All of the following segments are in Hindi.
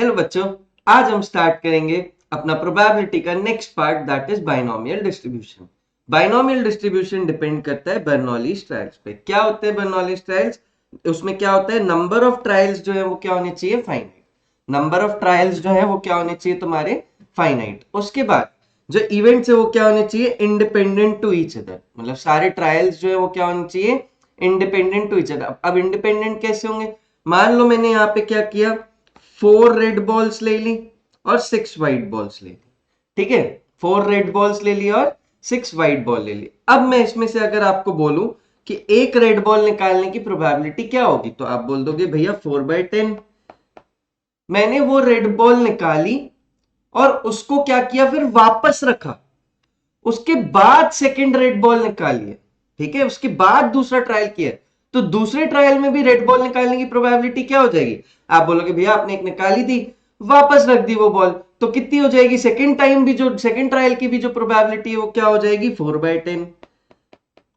हेलो बच्चों, आज हम स्टार्ट करेंगे अपना प्रोबेबिलिटी का next part that is binomial distribution. Binomial distribution depend करता है बर्नौलीज ट्रायल्स पे। क्या होते हैं बर्नौलीज ट्रायल्स? उसमें क्या होता है, नंबर ऑफ ट्रायल्स जो है वो क्या होने चाहिए, फाइनाइट। नंबर ऑफ ट्रायल्स जो है वो क्या होने चाहिए तुम्हारे, फाइनाइट। उसके बाद जो इवेंट्स है वो क्या होने चाहिए, इंडिपेंडेंट टू ईच अदर। मतलब सारे ट्रायल्स जो है वो क्या होने चाहिए, इंडिपेंडेंट टू ईच अदर। अब इंडिपेंडेंट कैसे होंगे? मान लो मैंने यहाँ पे क्या किया, 4 रेड बॉल्स ले ली और 6 व्हाइट बॉल्स ले ली। ठीक है, 4 रेड बॉल्स ले ली और 6 व्हाइट बॉल ले ली। अब मैं इसमें से अगर आपको बोलूं कि एक रेड बॉल निकालने की प्रोबेबिलिटी क्या होगी, तो आप बोल दोगे भैया 4/10। मैंने वो रेड बॉल निकाली और उसको क्या किया, फिर वापस रखा। उसके बाद सेकंड रेड बॉल निकाली है। ठीक है, उसके बाद दूसरा ट्रायल किया। तो दूसरे ट्रायल में भी रेड बॉल निकालने की प्रोबेबिलिटी क्या हो जाएगी? आप बोलोगे भैया आपने एक निकाली थी, वापस रख दी वो बॉल, तो कितनी हो जाएगी? सेकंड टाइम भी जो सेकंड ट्रायल की भी जो प्रोबेबिलिटी है वो क्या हो जाएगी, 4/10।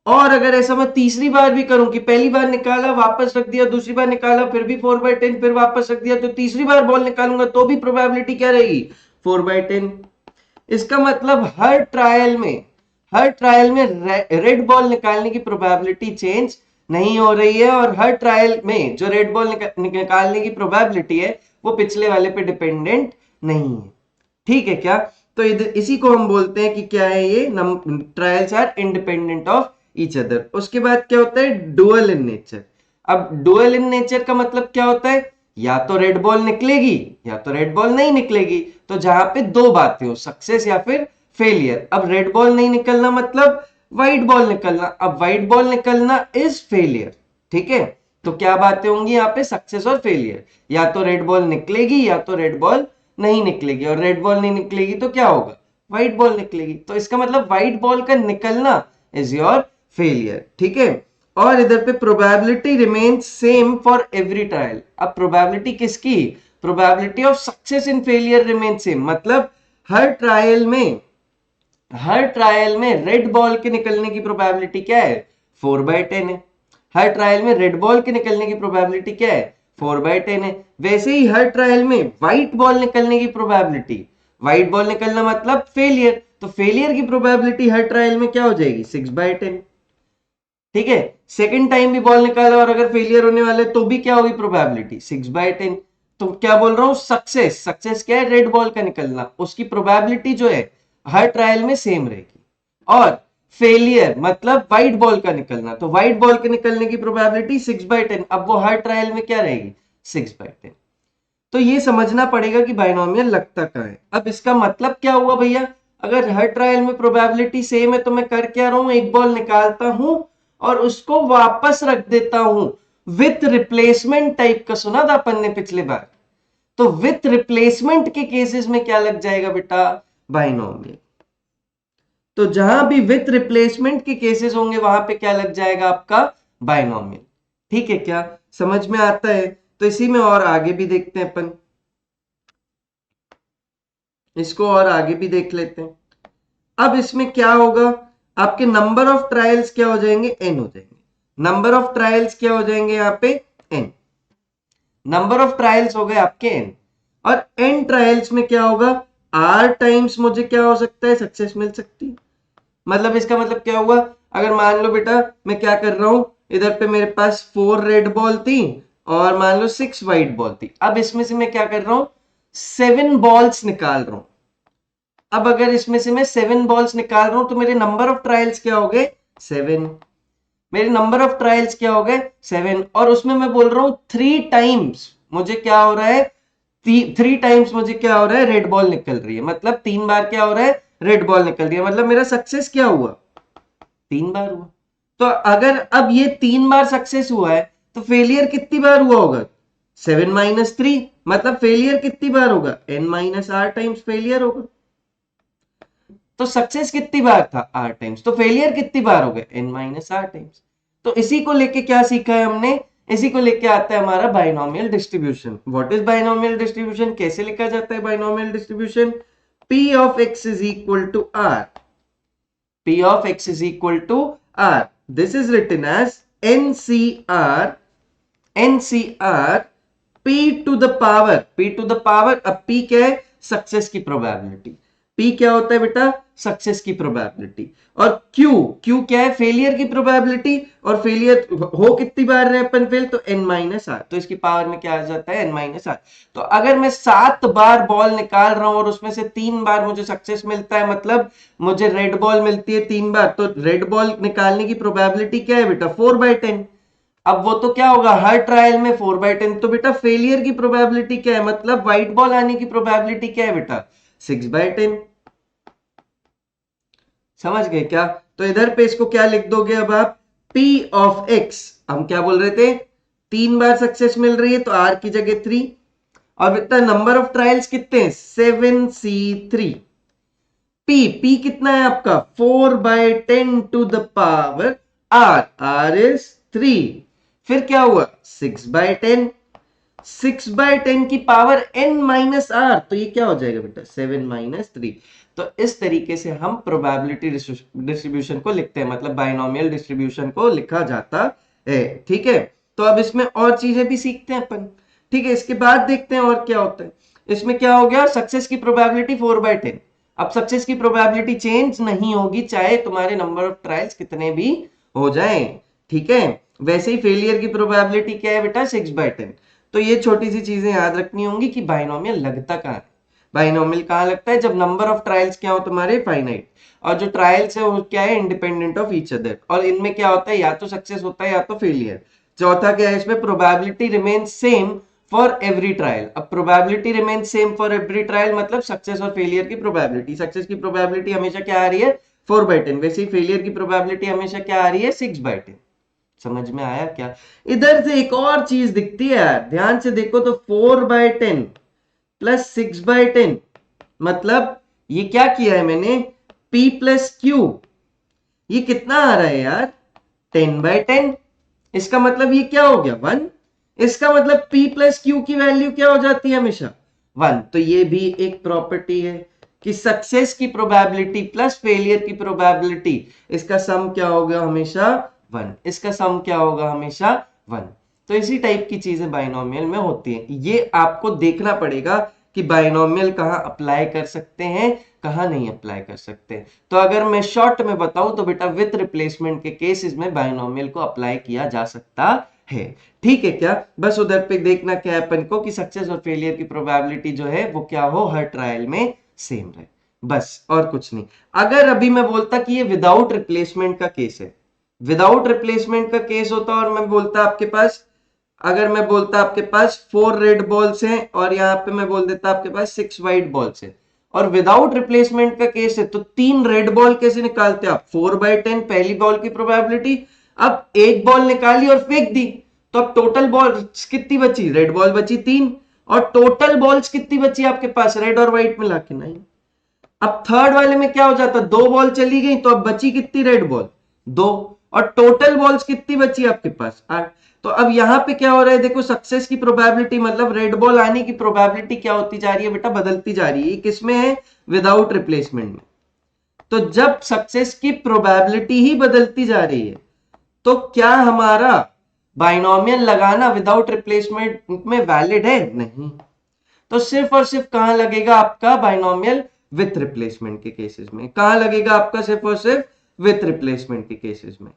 और अगर ऐसा मैं तीसरी बार भी करूं कि पहली बार निकाला वापस रख दिया, दूसरी बार निकाला फिर भी 4/10, फिर वापस रख दिया, तो तीसरी बार बॉल निकालूंगा तो भी प्रोबेबिलिटी क्या रहेगी, 4/10। इसका मतलब हर ट्रायल में रेड बॉल निकालने की प्रोबेबिलिटी चेंज नहीं हो रही है, और हर ट्रायल में जो रेड बॉल निकालने की प्रोबेबिलिटी है वो पिछले वाले पे डिपेंडेंट नहीं है। ठीक है क्या? तो इसी को हम बोलते हैं कि क्या है ये, trials are independent of each other. उसके बाद क्या होता है, डुअल इन नेचर। अब डुअल इन नेचर का मतलब क्या होता है, या तो रेड बॉल निकलेगी या तो रेड बॉल नहीं निकलेगी। तो जहां पे दो बातें हो, सक्सेस या फिर फेलियर। अब रेड बॉल नहीं निकलना मतलब व्हाइट बॉल निकलना। अब व्हाइट बॉल निकलना इज फेलियर। ठीक है, तो क्या बातें होंगी यहाँ पे, सक्सेस और फेलियर। या तो रेड बॉल निकलेगी या तो रेड बॉल नहीं निकलेगी, और रेड बॉल नहीं निकलेगी तो क्या होगा, व्हाइट बॉल निकलेगी। तो इसका मतलब व्हाइट बॉल का निकलना इज योर फेलियर। ठीक है, और इधर पे probability remains same for every trial. अब प्रोबेबिलिटी किसकी, probability of success in failure remain same. मतलब हर ट्रायल में हर ट्रायल में रेड बॉल के निकलने की प्रोबेबिलिटी क्या है, 4/10 है। हर ट्रायल में रेड बॉल के निकलने की प्रोबेबिलिटी क्या है, 4/10 है। वैसे ही हर ट्रायल में व्हाइट बॉल निकलने की प्रोबेबिलिटी, व्हाइट बॉल निकलना मतलब फेलियर, तो फेलियर की प्रोबेबिलिटी हर ट्रायल में क्या हो जाएगी, 6/10। ठीक है, सेकंड टाइम भी बॉल निकाला और अगर फेलियर होने वाले तो भी क्या होगी प्रोबेबिलिटी, 6/10। तो क्या बोल रहा हूं, सक्सेस सक्सेस क्या है, रेड बॉल का निकलना, उसकी प्रोबेबिलिटी जो है हर ट्रायल में सेम रहेगी। और फेलियर मतलब व्हाइट बॉल का निकलना, तो व्हाइट बॉल के निकलने की प्रोबेबिलिटी 6/10। अब वो हर ट्रायल में क्या रहेगी, 6/10। तो ये समझना पड़ेगा कि बाइनोमियल लगता कहाँ है। अब इसका मतलब क्या हुआ भैया, अगर हर ट्रायल में प्रोबेबिलिटी सेम है तो मैं कर क्या रहा हूं, एक बॉल निकालता हूं और उसको वापस रख देता हूं। विथ रिप्लेसमेंट टाइप का सुना था अपन ने पिछले बार। तो विथ रिप्लेसमेंट के केसेस में क्या लग जाएगा बेटा, बाइनोमियल। तो जहां भी विथ रिप्लेसमेंट के केसेस होंगे वहां पे क्या लग जाएगा, आपका बाइनोमियल। ठीक है क्या, समझ में आता है? तो इसी में और आगे भी देखते हैं अपन, इसको और आगे भी देख लेते हैं। अब इसमें क्या होगा, आपके नंबर ऑफ ट्रायल्स क्या हो जाएंगे, एन हो जाएंगे। नंबर ऑफ ट्रायल्स क्या हो जाएंगे यहाँ पे, एन। नंबर ऑफ ट्रायल्स हो गए आपके एन, और एन ट्रायल्स में क्या होगा, आर टाइम्स मुझे क्या हो सकता है, सक्सेस मिल सकती है। मतलब इसका मतलब क्या हुआ, अगर मान लो बेटा मैं क्या कर रहा हूं, इधर पे मेरे पास 4 रेड बॉल थी और मान लो 6 व्हाइट बॉल थी। अब इसमें से मैं क्या कर रहा हूं, 7 बॉल्स निकाल रहा हूं। अब अगर इसमें से मैं 7 बॉल्स निकाल रहा हूं तो मेरे नंबर ऑफ ट्रायल्स क्या हो गए, 7। मेरे नंबर ऑफ ट्रायल्स क्या हो गए, 7। और उसमें मैं बोल रहा हूं 3 टाइम्स मुझे क्या हो रहा है, 3 टाइम्स मुझे क्या हो रहा है, रेड बॉल निकल रही है। मतलब 3 बार क्या हो रहा है, रेड बॉल निकल रही है। मतलब मेरा सक्सेस क्या हुआ, 3 बार हुआ। तो अगर अब ये 3 बार सक्सेस हुआ है तो फेलियर कितनी बार हुआ होगा, 7 - 3। मतलब फेलियर कितनी बार होगा, n - r टाइम्स फेलियर होगा। तो सक्सेस कितनी बार था, आर टाइम्स। तो फेलियर कितनी बार हो गए, n - r टाइम्स। तो इसी को लेके क्या सीखा है हमने, इसी को लेके आता है हमारा binomial distribution. What is binomial distribution, कैसे लिखा जाता है binomial distribution, p of x is equal to r, p of x is equal to r. This is written as ncr p to the power, अब p क्या है, सक्सेस की प्रोबेबिलिटी। p क्या होता है बेटा, सक्सेस की प्रोबेबिलिटी। और q क्या है, फेलियर की प्रोबेबिलिटी। और फेलियर हो कितनी बार रहे अपन फेल, तो n-r, तो इसकी पावर में क्या आ जाता है, n-r। तो अगर मैं 7 बार बॉल निकाल रहा हूं और उसमें से 3 बार मुझे सक्सेस मिलता है, मतलब मुझे रेड बॉल मिलती है 3 बार, तो रेड बॉल निकालने की प्रोबेबिलिटी क्या है बेटा, 4/10। अब वो तो क्या होगा, हर ट्रायल में 4/10। तो बेटा फेलियर की प्रोबेबिलिटी क्या है, मतलब व्हाइट बॉल आने की प्रोबेबिलिटी क्या है बेटा, 6/10। समझ गए क्या। तो इधर पे इसको क्या लिख दोगे अब आप, p ऑफ x, हम क्या बोल रहे थे, 3 बार सक्सेस मिल रही है तो r की जगह 3। और इतना नंबर ऑफ ट्रायल्स कितने हैं, 7c3। p कितना है आपका, 4/10 to the power r is 3। फिर क्या हुआ, 6/10, 6/10 की पावर n-r, तो ये क्या हो जाएगा बेटा, 7-3। तो इस तरीके से हम प्रोबेबिलिटी डिस्ट्रीब्यूशन को लिखते हैं, मतलब बाइनोमियल डिस्ट्रीब्यूशन को लिखा जाता है। ठीक है, तो अब इसमें और चीजें भी सीखते हैं अपन। ठीक है, इसके बाद देखते हैं और क्या होता है। इसमें क्या हो गया, सक्सेस की प्रोबेबिलिटी 4/10। अब सक्सेस की प्रोबेबिलिटी चेंज नहीं होगी चाहे तुम्हारे नंबर ऑफ ट्रायल्स कितने भी हो जाएं। ठीक है, वैसे ही फेलियर की प्रोबेबिलिटी क्या है बेटा, 6/10। तो ये छोटी सी चीजें याद रखनी होंगी कि बाइनोमियल लगता कहाँ है। बाइनोमियल कहाँ लगता है, जब नंबर ऑफ ट्रायल्स क्या हो तुम्हारे, फाइनाइट, और जो ट्रायल्स है वो क्या है, इंडिपेंडेंट ऑफ ईच अदर। और इनमें क्या होता है, या तो सक्सेस होता है या तो फेलियर। चौथा क्या है, इसमें probability remain same for every trial. अब probability remain same for every trial मतलब सक्सेस और फेलियर की प्रोबेबिलिटी, सक्सेस की प्रोबेबिलिटी हमेशा क्या आ रही है, 4/10, वैसे ही फेलियर की प्रोबेबिलिटी हमेशा क्या आ रही है, 6/10। समझ में आया क्या। इधर से एक और चीज दिखती है यार, ध्यान से देखो तो 4/10 प्लस 6/10, मतलब ये क्या किया है मैंने, p प्लस q, ये कितना आ रहा है यार, 10/10। इसका मतलब ये क्या हो गया, 1। इसका मतलब p प्लस क्यू की वैल्यू क्या हो जाती है, हमेशा 1। तो ये भी एक प्रॉपर्टी है कि सक्सेस की प्रोबेबिलिटी प्लस फेलियर की प्रोबेबिलिटी, इसका सम क्या होगा, हमेशा 1। इसका सम क्या होगा, हमेशा 1। तो इसी टाइप की चीजें बाइनोमियल में होती हैं। ये आपको देखना पड़ेगा कि बाइनोमियल कहाँ अप्लाई कर सकते हैं, कहाँ नहीं अप्लाई कर सकते। तो अगर मैं शॉर्ट में बताऊं तो बेटा विथ रिप्लेसमेंट के केसेस में बाइनोमियल को अप्लाई किया जा सकता है। ठीक है क्या, बस उधर पे देखना क्या है अपन को कि सक्सेस और फेलियर की प्रोबेबिलिटी जो है वो क्या हो, हर ट्रायल में सेम रहे, बस और कुछ नहीं। अगर अभी मैं बोलता कि ये विदाउट रिप्लेसमेंट का केस है, विदाउट रिप्लेसमेंट का केस होता और मैं बोलता आपके पास, अगर मैं बोलता आपके पास 4 रेड बॉल्स हैं और यहाँ पे मैं बोल देता आपके पास 6 व्हाइट बॉल्स हैं, और विदाउट रिप्लेसमेंट का केस है, तो 3 रेड बॉल कैसे निकालते आप, 4/10 पहली बॉल की प्रोबेबिलिटी। अब एक बॉल निकाली और फेंक दी, तो अब टोटल बॉल्स कितनी बची, रेड बॉल बची 3, और टोटल बॉल्स कितनी बची आपके पास, रेड और व्हाइट मिला के 9। अब थर्ड वाले में क्या हो जाता, 2 बॉल चली गई तो अब बची कितनी रेड बॉल, 2, और टोटल बॉल्स कितनी बची आपके पास, 8। तो अब यहां पे क्या हो रहा है, देखो सक्सेस की प्रोबेबिलिटी मतलब रेड बॉल आने की प्रोबेबिलिटी क्या होती जा रही है बेटा, बदलती जा रही है। किसमें है, विदाउट रिप्लेसमेंट में। तो जब सक्सेस की प्रोबेबिलिटी ही बदलती जा रही है तो क्या हमारा बाइनोमियल लगाना विदाउट रिप्लेसमेंट में वैलिड है, नहीं। तो सिर्फ और सिर्फ कहां लगेगा आपका बाइनोमियल, विथ रिप्लेसमेंट के केसेस में। कहां लगेगा आपका, सिर्फ और सिर्फ विथ रिप्लेसमेंट के केसेस में।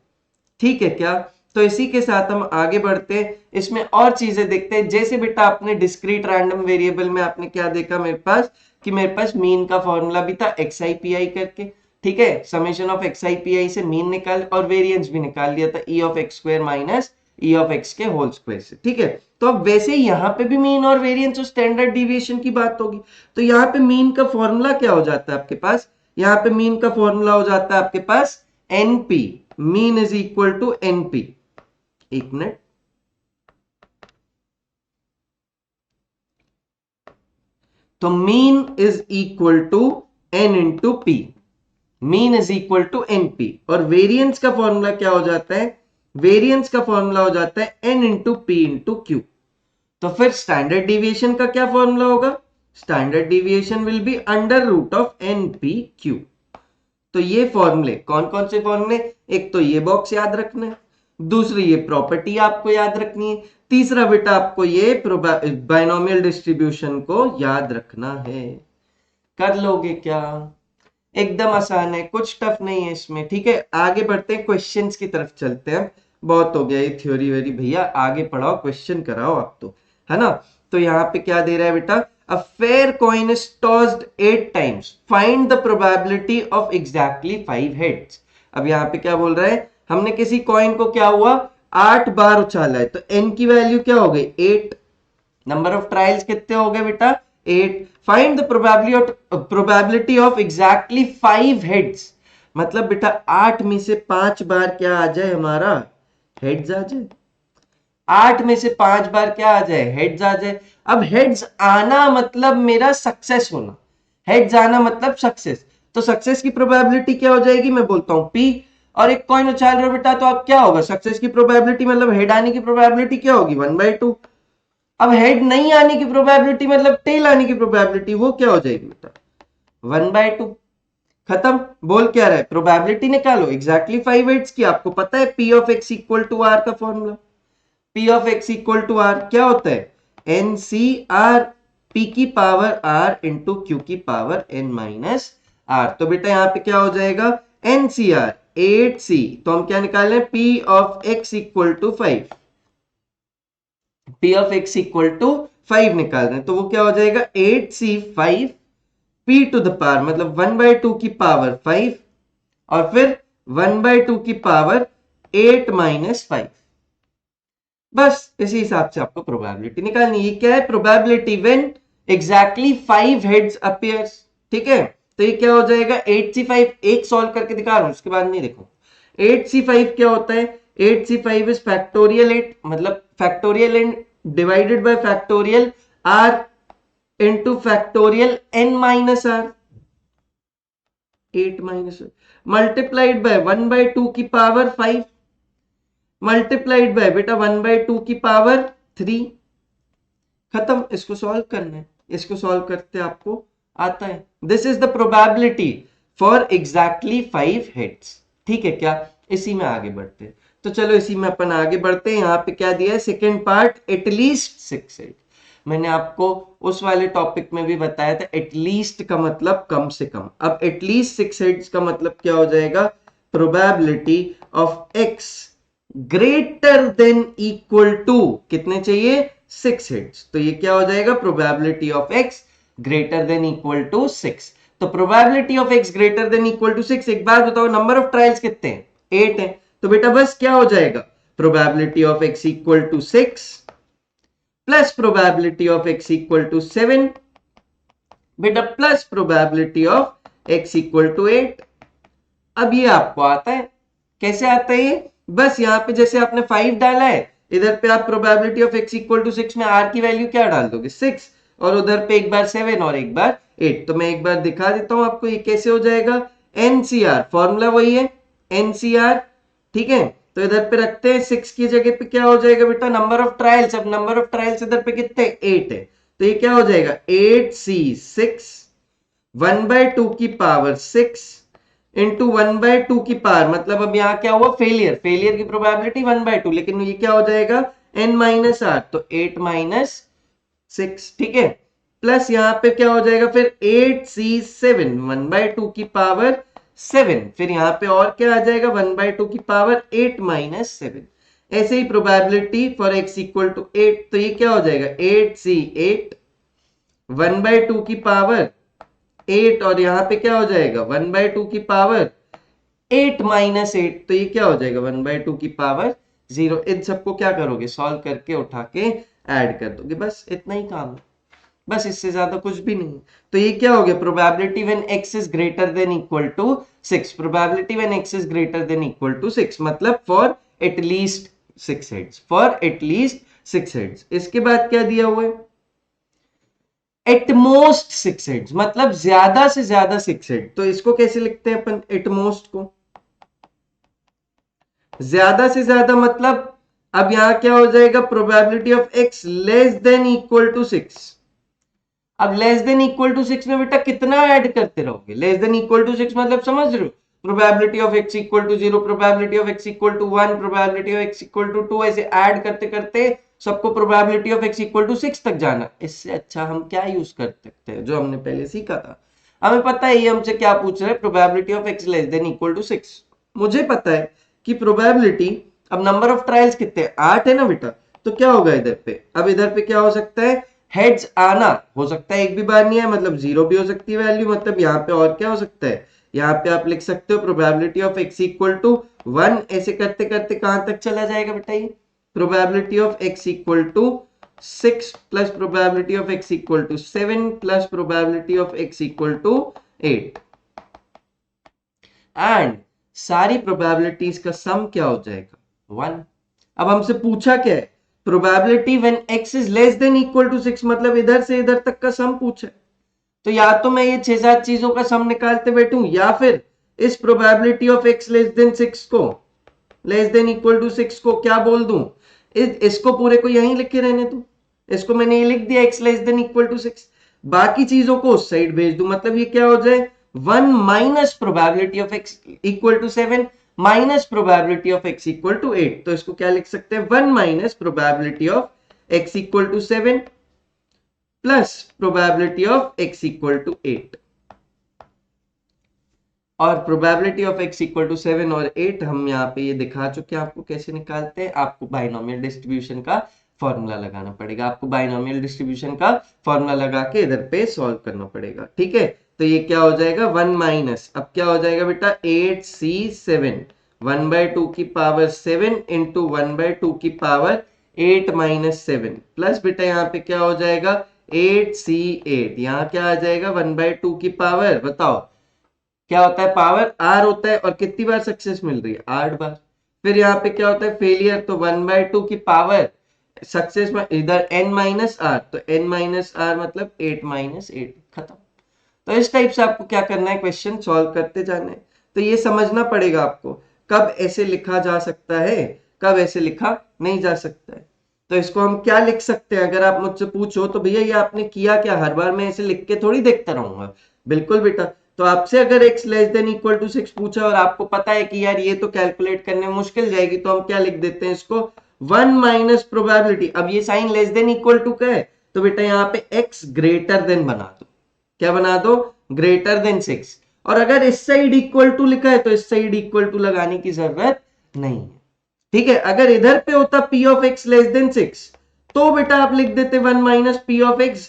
ठीक है क्या, तो इसी के साथ हम आगे बढ़ते हैं, इसमें और चीजें देखते हैं। जैसे बेटा आपने डिस्क्रीट रैंडम वेरिएबल में आपने क्या देखा मेरे पास, कि मेरे पास मीन का फॉर्मूला भी था xi/pi करके। ठीक है, समेशन ऑफ xi/pi से मीन निकाल और वेरिएंस भी निकाल दिया था e of x square minus e of x के होल स्क्वायर से। ठीक है, तो अब वैसे ही यहाँ पे भी मीन और वेरिएंस और स्टैंडर्ड डिविएशन की बात होगी। तो यहाँ पे मीन का फॉर्मूला क्या हो जाता है आपके पास, यहाँ पे मीन का फॉर्मूला हो जाता है आपके पास np, mean is equal to np। एक मिनट, तो mean is equal to n into P, mean is equal to np। और वेरिएंस का फॉर्मूला क्या हो जाता है, वेरिएंस का फॉर्मूला हो जाता है n into P into Q. तो फिर स्टैंडर्ड डिविएशन का क्या फॉर्मूला होगा, standard deviation will be under root of N P Q. तो ये फॉर्मूले कौन कौन से फॉर्मूले, एक तो ये बॉक्स याद रखना है, दूसरी ये प्रॉपर्टी आपको याद रखनी है, तीसरा बेटा आपको ये बाइनोमियल डिस्ट्रीब्यूशन को याद रखना है। कर लोगे क्या? एकदम आसान है, कुछ टफ नहीं है इसमें। ठीक है, आगे बढ़ते हैं, क्वेश्चंस की तरफ चलते हैं। बहुत हो गया ये थ्योरी वेरी भैया, आगे पढ़ाओ, क्वेश्चन कराओ आप तो, है ना। तो यहाँ पे क्या दे रहा है बेटा, a fair coin is tossed 8 times, find the probability of exactly 5 heads. अब यहाँ पे क्या बोल रहा है, हमने किसी कॉइन को क्या हुआ 8 बार उछाला है, तो n की वैल्यू क्या हो गई 8, नंबर ऑफ ट्रायल्स कितने हो गए बेटा 8, find the probability of exactly 5 heads, मतलब बेटा 8 में से 5 बार क्या आ जाए हमारा हेड्स आ जाए, 8 में से 5 बार क्या आ जाए हेड्स आ जाए। अब हेड्स आना मतलब मेरा सक्सेस होना, हेड्स आना मतलब सक्सेस, तो सक्सेस की प्रोबेबिलिटी क्या हो जाएगी, मैं बोलता हूं P, और एक कॉइन उछाल रहे हो बेटा, तो अब क्या होगा सक्सेस की प्रोबेबिलिटी मतलब हेड आने की प्रोबेबिलिटी क्या होगी 1/2। अब हेड नहीं आने की प्रोबेबिलिटी मतलब टेल आने की प्रोबेबिलिटी वो क्या हो जाएगी बेटा 1/2। खत्म। बोल क्या रहा है, प्रोबेबिलिटी निकालो एग्जैक्टली 5 हेड्स की। आपको पता है P of x equal to R का formula, P of x equal to R क्या होता है, NCR, P की पावर R इंटू Q की पावर n माइनस R। तो बेटा यहाँ पे क्या हो जाएगा NCR 8C, तो हम क्या निकालें P of x equal to 5, P of x equal to 5 निकाल रहे हैं, तो वो क्या हो जाएगा 8C 5 P to the power मतलब 1/2 की पावर 5 और फिर 1/2 की पावर 8 माइनस 5। बस इसी हिसाब से आपको प्रोबेबिलिटी निकालनी है। क्या है probability when exactly 5 heads appears. ठीक है, तो ये क्या हो जाएगा 8C5, एक सॉल्व करके दिखा रहा हूं उसके बाद नहीं, देखो 8C5 क्या होता है, 8C5 इज फैक्टोरियल 8, मतलब factorial n divided by factorial r into factorial n minus r, 8 minus multiplied by 1/2 की पावर 5 मल्टीप्लाइड बाय बेटा 1/2 की पावर 3। खत्म, इसको सॉल्व करना है, इसको सॉल्व करते आपको आता है। This is the probability for exactly 5 heads. ठीक है क्या, इसी में आगे बढ़ते हैं। तो चलो इसी में अपन आगे बढ़ते हैं। यहाँ पे क्या दिया है सेकेंड पार्ट, एटलीस्ट 6 हेड। मैंने आपको उस वाले टॉपिक में भी बताया था एटलीस्ट का मतलब कम से कम। अब एटलीस्ट 6 हेड्स का मतलब क्या हो जाएगा, probability of x greater than equal to कितने चाहिए 6 हेड्स, तो ये क्या हो जाएगा probability of x greater than equal to 6। तो probability of x greater than equal to 6, एक बार बताओ नंबर ऑफ ट्रायल्स कितने हैं 8 है, तो बेटा बस क्या हो जाएगा probability of x equal to 6 plus probability of x equal to 7 बेटा plus probability of x equal to 8। अब ये आपको आता है, कैसे आता है ये, बस यहाँ पे जैसे आपने 5 डाला है, इधर पे आप probability of x equal to 6 में r की वैल्यू क्या डाल दोगे 6, और उधर पे एक बार 7 और एक बार 8। तो मैं एक बार दिखा देता हूं आपको ये कैसे हो जाएगा, NCR फॉर्मूला वही है NCR। ठीक है, तो इधर पे रखते हैं 6 की जगह पे क्या हो जाएगा बेटा नंबर ऑफ ट्रायल्स। अब नंबर ऑफ ट्रायल्स इधर पे कितने 8 है, तो ये क्या हो जाएगा 8C6 1/2 की पावर 6 इंटू 1/2 की पावर, मतलब अब यहाँ क्या हुआ फेलियर, फेलियर की प्रोबेबिलिटी 1/2, लेकिन ये क्या हो जाएगा n माइनस आर, तो 8 माइनस 6। ठीक है, प्लस यहाँ पे क्या हो जाएगा फिर 8C7 1/2 की पावर 7, फिर यहाँ पे और क्या आ जाएगा 1/2 की पावर 8 माइनस 7। ऐसे ही probability for x equal to 8, तो ये क्या हो जाएगा 8C8 1/2 की पावर 8 और यहाँ पे क्या हो जाएगा 1/2 की पावर 8 माइनस 8, तो ये क्या हो जाएगा 1/2 की पावर 0। इन सबको क्या करोगे सॉल्व करके उठा के ऐड कर दोगे, बस इतना ही काम है, बस इससे ज्यादा कुछ भी नहीं। तो ये क्या हो गया probability when x is greater than equal to 6, probability when x is greater than equal to 6 मतलब for at least 6 heads, for at least 6 heads. इसके बाद क्या दिया हुआ है एटमोस्ट 6 हेड्स, मतलब ज्यादा से ज्यादा 6 हेड। तो इसको कैसे लिखते हैं अपन एटमोस्ट को, ज्यादा से ज्यादा मतलब अब यहां क्या हो जाएगा probability of x less than equal to 6। अब लेस देन इक्वल टू 6 में बेटा कितना ऐड करते रहोगे, लेस देन इक्वल टू 6 मतलब समझ रहे हो probability of x equal to 0, probability of x equal to 1, probability of x equal to 2, ऐसे ऐड करते करते सबको probability of x equal to 6 तक जाना। इससे अच्छा हम क्या यूज कर सकते हैं जो हमने पहले सीखा था। हमें पता है ये हमसे क्या पूछ रहा है, probability of x less than equal to 6। मुझे पता है कि प्रोबेबिलिटी, अब नंबर ऑफ ट्रायल्स कितने हैं, 8 है ना बेटा, तो क्या होगा इधर पे, अब इधर पे क्या हो सकता है, हेड्स आना हो सकता है, एक भी बार नहीं है मतलब 0 भी हो सकती है वैल्यू, मतलब यहाँ पे और क्या हो सकता है, यहाँ पे आप लिख सकते हो probability of x equal to 1। ऐसे करते करते कहां तक चला जाएगा बेटा ये, probability of x equal to 6 plus probability of x equal to 7 plus probability of x equal to 8, and सारी प्रोबेबिलिटीज का सम क्या हो जाएगा 1। अब हमसे पूछा क्या है, probability when x is less than equal to 6, मतलब इधर से इधर तक का सम पूछा है। तो या तो मैं ये 6-7 चीजों का सम निकालते बैठूं, या फिर इस probability of x less than 6 को, लेस देन इक्वल टू 6 को क्या बोल दूं, इसको पूरे को यहीं लिख के रहने दूं, इसको मैंने ये लिख दिया x less than equal to 6, बाकी चीजों को उस साइड भेज दूं, मतलब ये क्या हो जाए 1 minus probability of x equal to 7 minus probability of x equal to 8। तो इसको क्या लिख सकते हैं, 1 minus probability of x equal to 7 plus probability of x equal to 8। और probability of x equal to 7 और 8 हम यहाँ पे ये दिखा चुके हैं आपको कैसे निकालते हैं। आपको बाइनोमियल डिस्ट्रीब्यूशन का फॉर्मूला लगाना पड़ेगा, आपको बाइनोमियल डिस्ट्रीब्यूशन का फॉर्मूला लगा के इधर पे सॉल्व करना पड़ेगा, ठीक है। तो ये क्या हो जाएगा 1 माइनस, अब क्या हो जाएगा बेटा 8c7, 1/2 की पावर 7 इंटू 1/2 की पावर 8 माइनस 7 प्लस बेटा यहाँ पे क्या हो जाएगा 8c8, यहाँ क्या आ जाएगा 1/2 की पावर, बताओ क्या होता है, पावर r होता है, और कितनी बार सक्सेस मिल रही है 8 बार। फिर यहाँ पे क्या होता है फेलियर, तो 1/2 की पावर सक्सेस में इधर n माइनस आर, तो n माइनस आर मतलब 8 माइनस 8, खत्म। तो इस टाइप से आपको क्या करना है, क्वेश्चन सॉल्व करते जाना है। तो ये समझना पड़ेगा आपको कब ऐसे लिखा जा सकता है, कब ऐसे लिखा नहीं जा सकता है। तो इसको हम क्या लिख सकते हैं, अगर आप मुझसे पूछो तो भैया ये आपने किया क्या, हर बार मैं ऐसे लिख के थोड़ी देखता रहूंगा, बिल्कुल बेटा। तो आपसे अगर x less than equal to 6 पूछा और आपको पता है कि यार ये तो कैलकुलेट करने में मुश्किल जाएगी, तो हम क्या लिख देते हैं इसको 1 माइनस प्रोबेबिलिटी, अब ये sign less than equal to का है तो बेटा यहाँ पे x ग्रेटर देन बना दो, क्या बना दो ग्रेटर देन 6, और अगर इस साइड इक्वल टू लिखा है तो इस साइड इक्वल टू लगाने की जरूरत नहीं है, ठीक है। अगर इधर पे होता p of x less than 6 तो बेटा आप लिख देते 1 minus p of x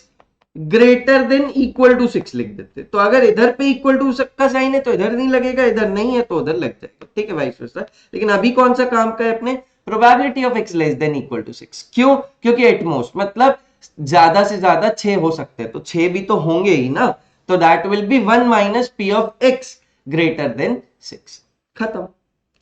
greater than equal to 6 लिख देते। तो अगर इधर पे इक्वल टू का साइन है तो इधर नहीं लगेगा, इधर नहीं है तो उधर लग जाएगा, ठीक है वाइस वर्सा। लेकिन अभी कौन सा काम का है अपने, probability of x less than equal to 6, क्यों, क्योंकि एट मोस्ट मतलब ज्यादा से ज्यादा 6 हो सकते हैं, तो 6 भी तो होंगे ही ना, तो that will B 1 minus p of x greater then 6, खत्म।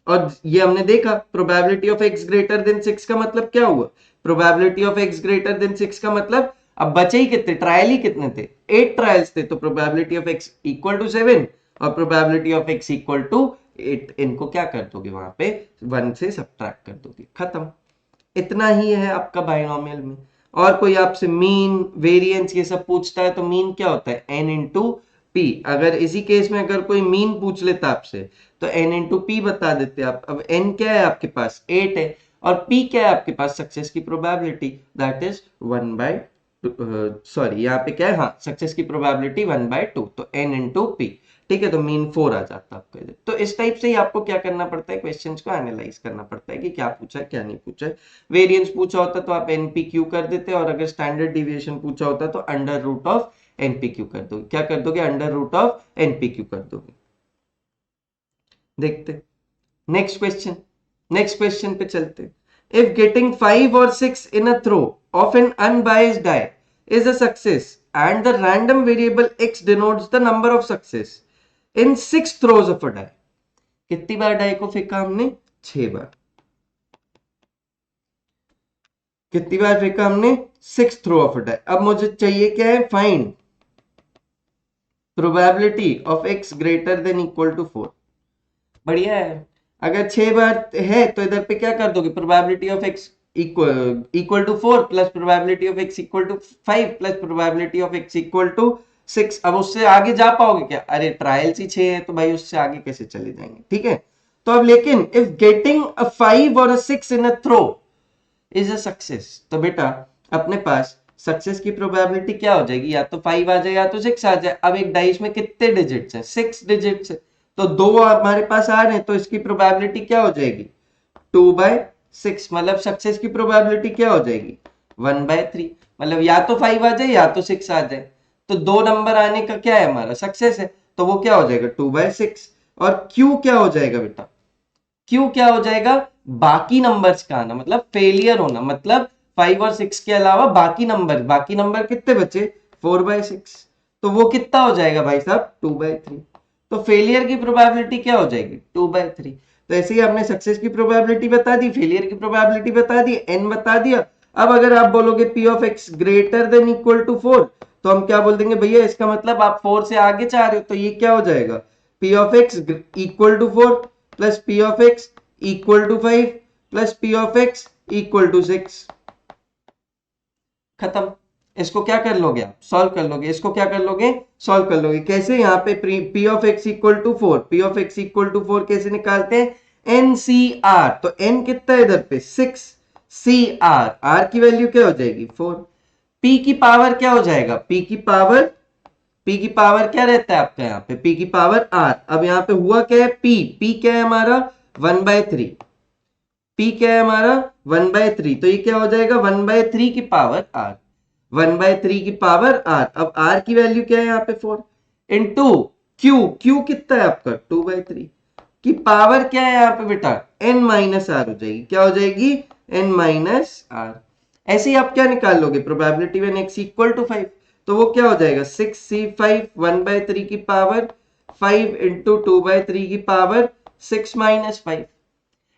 और ये हमने देखा probability of x greater then 6 का मतलब क्या हुआ, probability of x greater then 6 का मतलब अब बचे ही कितने, ट्रायल ही कितने थे 8 ट्रायल्स थे, तो probability of x equal to 7 और probability of x equal to 8, इनको क्या कर दोगे वहां पे 1 से सब्ट्रैक्ट कर दोगे, खत्म। इतना ही है आपका बाइनोमियल में। और कोई आपसे मीन वेरिएंस ये सब पूछता है तो मीन क्या होता है n इंटू पी, अगर इसी केस में अगर कोई मीन पूछ लेता आपसे तो n इंटू पी बता देते आप। अब n क्या है आपके पास 8 है, और p क्या है आपके पास सक्सेस की प्रोबेबिलिटी, दैट इज 1/, सॉरी यहाँ पे क्या है, हाँ सक्सेस की प्रोबेबिलिटी 1/2, तो n इंटू पी, ठीक है। तो मीन 4 आ जाता है आपका। तो इस टाइप से ही आपको क्या करना पड़ता है, क्वेश्चंस को एनालाइज करना पड़ता है कि क्या पूछा है क्या नहीं पूछा है। वेरिएंस पूछा होता तो आप npq कर देते, और अगर स्टैंडर्ड डिविएशन पूछा होता तो अंडर रूट ऑफ npq कर दोगे, क्या कर दोगे अंडर रूट ऑफ npq कर दोगे। देखते नेक्स्ट क्वेश्चन, नेक्स्ट क्वेश्चन पे चलते। इफ गेटिंग 5 और 6 in a throw of an unbiased die is a success and the random variable x denotes the number of success in 6 throws of a die, कितनी बार डाई को फेंका हमने 6 बार, कितनी बार फेंका हमने 6 थ्रो ऑफ अ डाई। अब मुझे चाहिए क्या है, find probability of x greater than equal to 4। बढ़िया है, अगर 6 बार है तो इधर पे क्या कर दोगे, probability of x equal to 4 plus probability of x equal to 5 plus probability of x equal to 6। अब उससे आगे जा पाओगे क्या, अरे ट्रायल्स ही 6 है तो भाई उससे आगे कैसे चले जाएंगे, ठीक है। तो अब लेकिन इफ गेटिंग अ 5 और अ 6 इन अ थ्रो इज अ सक्सेस। तो बेटा अपने पास सक्सेस की प्रोबेबिलिटी क्या हो जाएगी, या तो 5 आ जाए या तो 6 आ जाए। अब एक डाइस में कितने डिजिट्स हैं, 6 डिजिट्स है, तो 2 हमारे पास आ रहे हैं, तो इसकी प्रोबेबिलिटी क्या हो जाएगी 2/6। मतलब सक्सेस की प्रोबेबिलिटी क्या हो जाएगी 1/3। मतलब या तो 5 आ जाए या तो 6 आ जाए, तो 2 नंबर आने का क्या है हमारा सक्सेस है, तो वो क्या हो जाएगा 2/6। और क्यू क्या हो जाएगा बेटा, क्यों क्या हो जाएगा बाकी नंबर्स का आना, मतलब फेलियर होना, मतलब 5 और 6 के अलावा बाकी नंबर कितने बचे 4/6, तो वो कितना हो जाएगा भाई साहब 2/3। तो फेलियर की प्रोबेबिलिटी क्या हो जाएगी 2/3। तो ऐसे ही हमने सक्सेस की प्रोबेबिलिटी बता दी, फेलियर की प्रोबेबिलिटी बता दी, एन बता दिया। अब अगर आप बोलोगे p of x greater than equal to 4, तो हम क्या बोल देंगे भैया, इसका मतलब आप 4 से आगे चाह रहे हो, तो ये क्या हो जाएगा p of x equal to 4 plus p of x equal to 5 plus p of x equal to 6। खत्म। इसको क्या कर लोगे आप सॉल्व कर लोगे, इसको क्या कर लोगे सॉल्व कर लोगे। कैसे, यहाँ पे p of x equal to 4, p of x equal to 4 कैसे निकालते हैं NCR, तो n कितना है इधर पे 6, CR, R की वैल्यू क्या हो जाएगी 4, p की पावर क्या हो जाएगा p की पावर क्या रहता है आपका यहाँ पे p की पावर r। अब यहाँ पे हुआ क्या है p क्या है हमारा 1/3, p क्या है हमारा 1/3, तो ये क्या हो जाएगा 1/3 की पावर r, 1/3 की पावर r। अब r की वैल्यू क्या है यहाँ पे 4 इंटू q कितना है आपका 2/3 की पावर क्या है यहाँ पे बेटा n माइनस आर हो जाएगी, क्या हो जाएगी n माइनस आर। ऐसे ही आप क्या निकाल लोगे probability when x equal to 5, तो वो क्या हो जाएगा 6c5 1/3 की पावर 5 इंटू 2/3 की पावर 6 माइनस 5।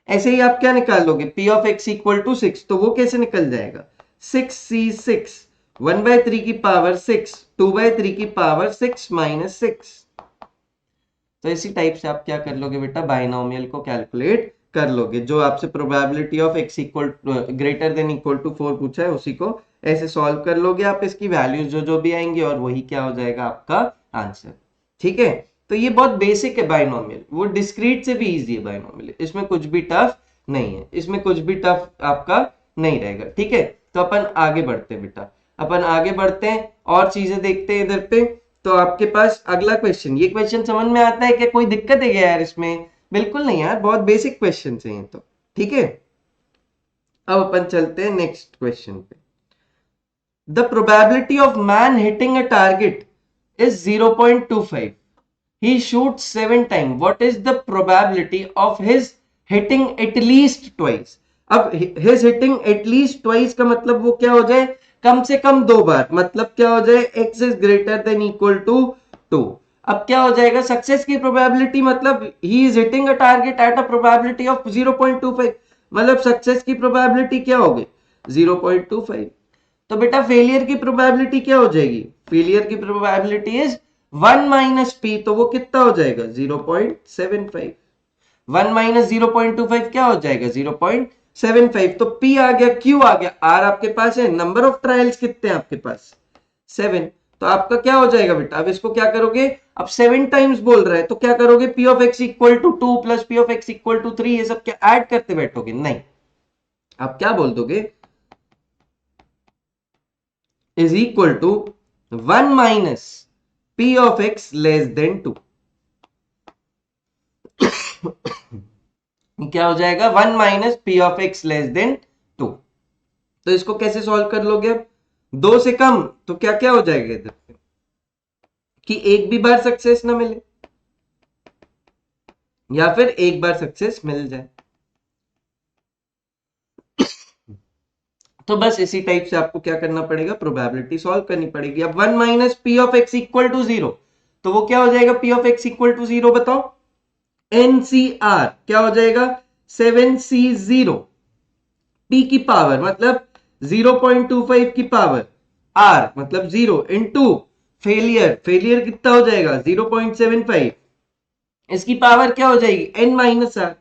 ऐसे ही आप क्या निकाल लोगे p of x equal to 6, तो वो कैसे निकल जाएगा 6c6 1/3 की पावर 6 2/3 की पावर 6 माइनस 6। तो इसी टाइप से आप क्या कर लोगे बेटा बाइनोमियल को कैलकुलेट कर लोगे। जो आपसे probability of x equal greater than equal to 4 पूछा है उसी को ऐसे सॉल्व कर लोगे आप, इसकी वैल्यूज जो जो भी आएंगी और वही क्या हो जाएगा आपका आंसर। ठीक है, तो ये बहुत बेसिक है बाइनोमियल, वो डिस्क्रीट से भी इजी है बाइनोमियल, इसमें कुछ भी टफ नहीं है, इसमें कुछ भी टफ आपका नहीं रहेगा। ठीक है, तो अपन आगे बढ़ते हैं बेटा, अपन आगे बढ़ते हैं और चीजें देखते हैं इधर पे। तो आपके पास अगला क्वेश्चन, ये क्वेश्चन समझ में आता है क्या, कोई दिक्कत है क्या यार इसमें, बिल्कुल नहीं यार, बहुत बेसिक क्वेश्चन है तो। ठीक है, अब अपन चलते हैं नेक्स्ट क्वेश्चन पे। The probability of man hitting a target is 0.25, he shoots 7 times, what is the probability of his hitting at least twice। अब his hitting at least twice का मतलब वो क्या हो जाए कम से कम 2 बार, मतलब क्या हो जाए x is greater than equal to 2। अब क्या हो जाएगा सक्सेस की प्रोबेबिलिटी, मतलब he is hitting a target at a probability of 0.25, मतलब सक्सेस की प्रोबेबिलिटी क्या होगी 0.25। तो बेटा फेलियर की प्रोबेबिलिटी क्या हो जाएगी, फेलियर की प्रोबेबिलिटी इज 1 माइनस पी, तो वो कितना हो जाएगा 0.75, 1 माइनस 0.25 क्या हो जाएगा 0.75। तो P आ गया, Q आ गया, R आपके पास है, नंबर ऑफ ट्रायल्स कितने हैं आपके पास 7, तो आपका क्या हो जाएगा बेटा, अब इसको क्या करोगे, अब 7 टाइम्स बोल रहा है तो क्या करोगे P of x equal to 2 plus P of x equal to 3, ये सब क्या ऐड करते बैठोगे, नहीं, आप क्या बोल दोगे is equal to 1 minus P of x less than 2। क्या हो जाएगा 1 minus P of x less than 2। तो इसको कैसे सॉल्व कर लोगे, अब 2 से कम तो क्या क्या हो जाएगा इधर पे कि एक भी बार सक्सेस ना मिले या फिर एक बार सक्सेस मिल जाए। तो बस इसी टाइप से आपको क्या करना पड़ेगा प्रोबेबिलिटी सॉल्व करनी पड़ेगी। अब 1 minus P of x equal to 0, तो वो क्या हो जाएगा P of x equal to 0 बताओ, एनसीआर क्या हो जाएगा 7c0, p की पावर मतलब 0.25 की पावर r मतलब 0 इंटू फेलियर कितना हो जाएगा 0.75, इसकी पावर क्या हो जाएगी n माइनस आर।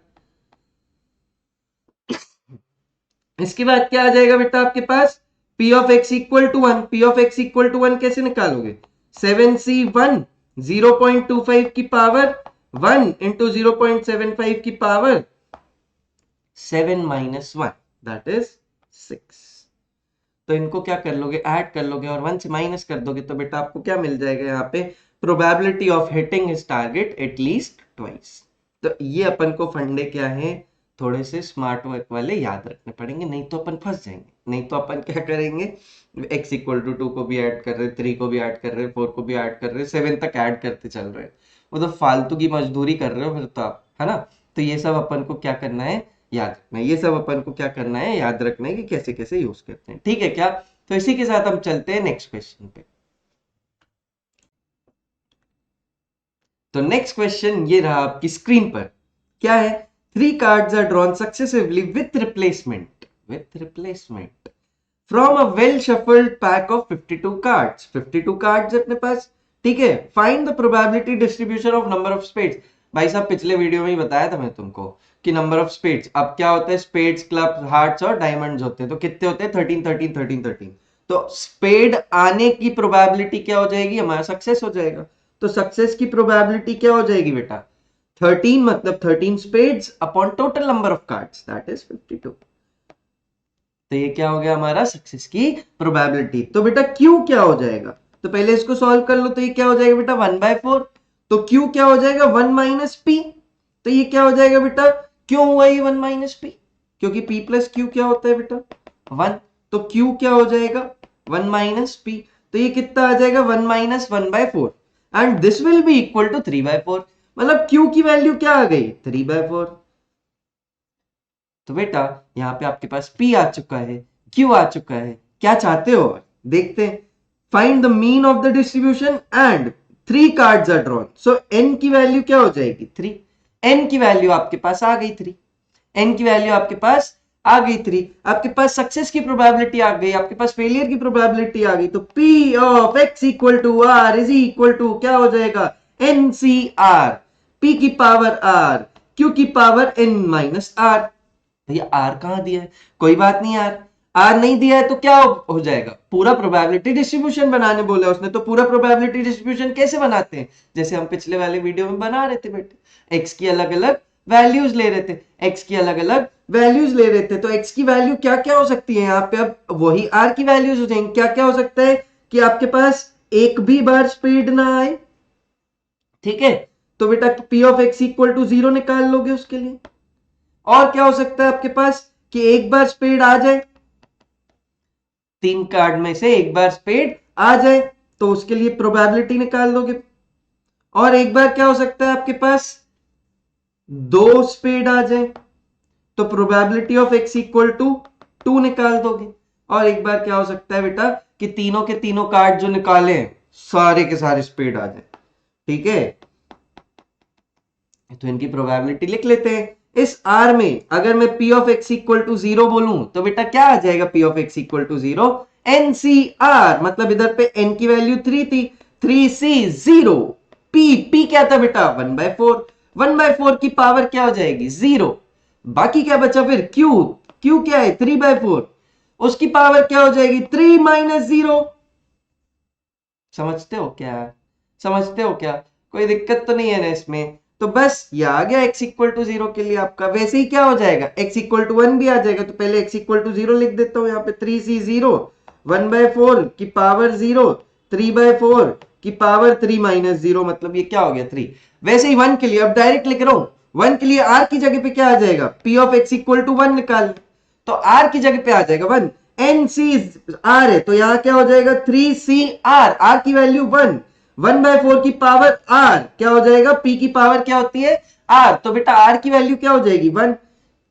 इसके बाद क्या आ जाएगा बेटा आपके पास p of x equal to 1, p of x equal to 1 कैसे निकालोगे 7c1 0.25 की पावर 1 इंटू 0.75 की पावर 7 माइनस 1 दैट इज 6। तो इनको क्या कर लोगे, ऐड कर लोगे और 1 से माइनस कर दोगे तो बेटा आपको क्या मिल जाएगा यहाँ पे, probability of hitting his target at least twice. तो ये अपन को फंडे क्या है, थोड़े से स्मार्ट वर्क वाले याद रखने पड़ेंगे, नहीं तो अपन फंस जाएंगे। नहीं तो अपन क्या करेंगे, x इक्वल टू 2 को भी ऐड कर रहे, 3 को भी ऐड कर रहे, 4 को भी ऐड कर रहे, 7 तक ऐड करते चल रहे, वो तो फालतू की मजदूरी कर रहे हो फिर तो आप, है ना। तो ये सब अपन को क्या करना है, याद रखना है। ये सब अपन को क्या करना है, याद रखना है कि कैसे कैसे यूज करते हैं, ठीक है क्या। तो इसी के साथ हम चलते हैं नेक्स्ट क्वेश्चन पे। तो नेक्स्ट क्वेश्चन ये रहा आपकी स्क्रीन पर, क्या है, 3 cards are drawn successively with replacement from a well shuffled pack of 52 cards. 52 cards अपने पास, ठीक है। Find the probability distribution of number of spades. भाई साहब पिछले वीडियो में ही बताया था मैं तुमको कि नंबर ऑफ स्पेड्स, अब क्या होता है, स्पेड्स, क्लब, हार्ट्स और डायमंड्स होते हैं, तो कितने होते हैं, 13 13 13 13। तो स्पेड आने की प्रोबेबिलिटी क्या हो जाएगी, हमारा सक्सेस हो जाएगा। तो सक्सेस की प्रोबेबिलिटी क्या हो जाएगी बेटा, 13 मतलब 13 spades upon total number of cards that is 52। तो ये क्या हो गया हमारा सक्सेस की प्रोबेबिलिटी। तो बेटा क्यू क्या हो जाएगा, तो पहले इसको सॉल्व कर लो। तो ये क्या हो जाएगा बेटा 1/4। तो क्यू क्या हो जाएगा 1 माइनस पी। तो ये क्या हो जाएगा बेटा, क्यों हुआ ये 1 माइनस पी, क्योंकि p प्लस क्यू क्या होता है बेटा 1। तो क्यू क्या हो जाएगा 1 माइनस पी। तो ये कितना आ जाएगा 1 minus 1/4 and this will be equal to 3/4। मतलब क्यू की वैल्यू क्या आ गई 3/4। तो बेटा यहाँ पे आपके पास P आ चुका है, Q आ चुका है, क्या चाहते हो देखते हैं। Find the mean of the distribution and 3 cards are drawn. So n की वैल्यू क्या हो जाएगी 3। n की वैल्यू आपके पास आ गई 3। n की वैल्यू आपके पास आ गई 3। आपके पास सक्सेस की प्रोबेबिलिटी आ गई, आपके पास फेलियर की प्रोबेबिलिटी आ गई। तो P of x equal to r is equal to क्या हो जाएगा NCR, P की पावर r, Q की पावर n माइनस r। भैया आर कहां दिया है, कोई बात नहीं यार, आर नहीं दिया है तो क्या हो जाएगा, पूरा प्रोबेबिलिटी डिस्ट्रीब्यूशन बनाने बोला उसने। तो पूरा प्रोबेबिलिटी डिस्ट्रीब्यूशन कैसे बनाते हैं, जैसे हम पिछले वाले वीडियो में बना रहे थे बेटे, एक्स की अलग अलग वैल्यूज ले रहे थे, एक्स की अलग अलग वैल्यूज ले रहे थे। तो एक्स की वैल्यू क्या क्या हो सकती है यहाँ पे, अब वही आर की वैल्यूज हो जाएंगी। क्या क्या हो सकता है कि आपके पास एक भी बार स्पीड ना आए, ठीक है। तो बेटा P of x equal to 0 निकाल लोगे उसके लिए। और क्या हो सकता है आपके पास कि एक बार स्पेड आ जाए, 3 कार्ड में से एक बार स्पेड आ जाए तो उसके लिए प्रोबेबिलिटी निकाल दोगे। और एक बार क्या हो सकता है आपके पास 2 स्पेड आ जाए तो probability of x equal to 2 निकाल दोगे। और एक बार क्या हो सकता है बेटा कि तीनों के तीनों कार्ड जो निकाले सारे के सारे स्पेड आ जाए, ठीक है। तो इनकी प्रोबेबिलिटी लिख लेते हैं। इस R में अगर मैं P of x equal to 0 बोलूं तो बेटा क्या आ जाएगा P of x equal to 0 NCR, मतलब इधर पे n की वैल्यू 3 थी, 3C 0, P क्या था बेटा 1/4, 1/4 की पावर क्या हो जाएगी 0। बाकी क्या बचा फिर Q क्या है 3/4, उसकी पावर क्या हो जाएगी 3 माइनस 0। समझते हो क्या, समझते हो क्या, कोई दिक्कत तो नहीं है ना इसमें। तो बस ये आ गया x इक्वल टू 0 के लिए आपका। वैसे ही क्या हो जाएगा x इक्वल टू 1 भी आ जाएगा। तो पहले x इक्वल टू 0 लिख देता हूं यहाँ पे, 3C 0, 1/4 की पावर 0, 3/4 की पावर 3 माइनस 0, मतलब ये क्या हो गया 3। वैसे ही 1 के लिए अब डायरेक्ट लिख रहा हूं, 1 के लिए r की जगह पे क्या आ जाएगा p of x equal to 1 निकाल, तो r की जगह पे आ जाएगा 1, NCR है तो यहां क्या हो जाएगा 3CR, r की वैल्यू 1, 1/4 की पावर r क्या हो जाएगा, p की पावर क्या होती है r, तो बेटा r की वैल्यू क्या हो जाएगी 1।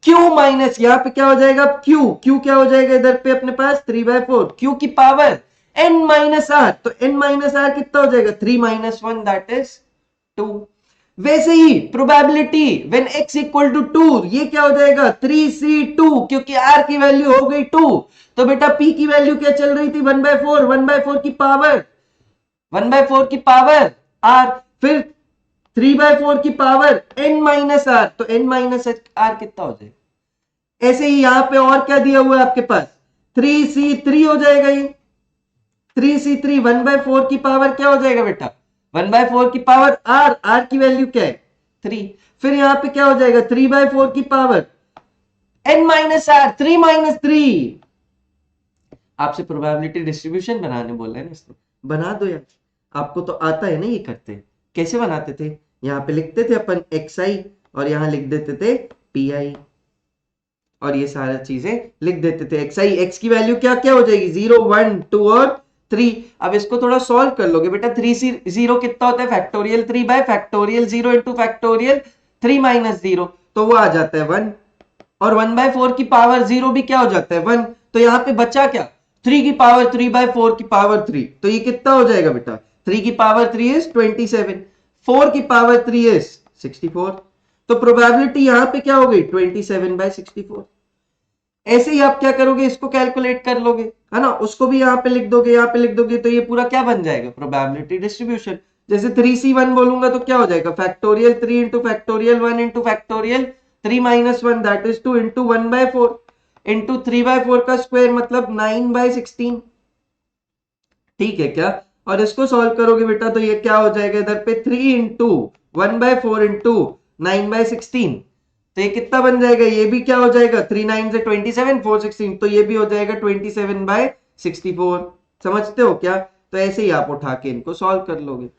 q माइनस यहां पे क्या हो जाएगा q क्या हो जाएगा इधर पे अपने पास 3/4, q की पावर n माइनस r, तो n माइनस r कितना हो जाएगा 3 माइनस 1 दैट इज 2। वैसे ही probability when x equal to 2, ये क्या हो जाएगा 3C2, क्योंकि r की वैल्यू हो गई 2। तो बेटा p की वैल्यू क्या चल रही थी 1/4, 1/4 की पावर 1/4 की पावर r, फिर 3/4 की पावर n माइनस r, तो n माइनस r कितना हो जाएगा। ऐसे ही यहां पे और क्या दिया हुआ है आपके पास 3C3 हो जाएगा, ये 3C3 1/4 की पावर क्या हो जाएगा बेटा 1/4 की पावर r की वैल्यू क्या है 3। फिर यहां पे क्या हो जाएगा 3/4 की power n minus r, 3 minus 3, आपसे प्रोबेबिलिटी डिस्ट्रीब्यूशन बनाने बोला है ना इसने, बना दो यार, आपको तो आता है ना ये करते। कैसे बनाते थे, यहाँ पे लिखते थे अपन xi और यहाँ लिख देते थे pi और ये सारा चीजें लिख देते थे। xi, x की वैल्यू क्या क्या हो जाएगी, 0 1 2 और 3। अब इसको थोड़ा सॉल्व कर लोगे बेटा, 0 कितना होता है, factorial 3 bye factorial 0 into factorial 3 minus 0, तो वो आ जाता है 1, और 1/4 की पावर 0 भी क्या हो जाता है 1, तो यहाँ पे बचा क्या, 3 की पावर 3/4 की पावर 3, तो ये कितना हो जाएगा बेटा, 3 की पावर 3 इज 27, 4 की पावर 3 इज 64, तो प्रोबेबिलिटी यहाँ पे क्या हो गई 27/64। ऐसे ही आप क्या करोगे, इसको कैलकुलेट कर लोगे, है ना, उसको भी यहाँ पे लिख दोगे, यहाँ पे लिख दोगे, तो ये पूरा क्या बन जाएगा, प्रोबेबिलिटी डिस्ट्रीब्यूशन। जैसे 3c1 बोलूंगा तो क्या हो जाएगा, factorial 3 into factorial 1 into factorial 3 minus 1 that is 2 into 1/4 into 3/4 का स्क्वायर मतलब 9/16, ठीक है क्या। और इसको सॉल्व करोगे बेटा तो ये क्या हो जाएगा, इधर पे 3 इंटू 1/4 इंटू 9/16, तो ये कितना बन जाएगा, ये भी क्या हो जाएगा, 3 9 से 27 4 16, तो ये भी हो जाएगा 27/64। समझते हो क्या, तो ऐसे ही आप उठा के इनको सॉल्व कर लोगे,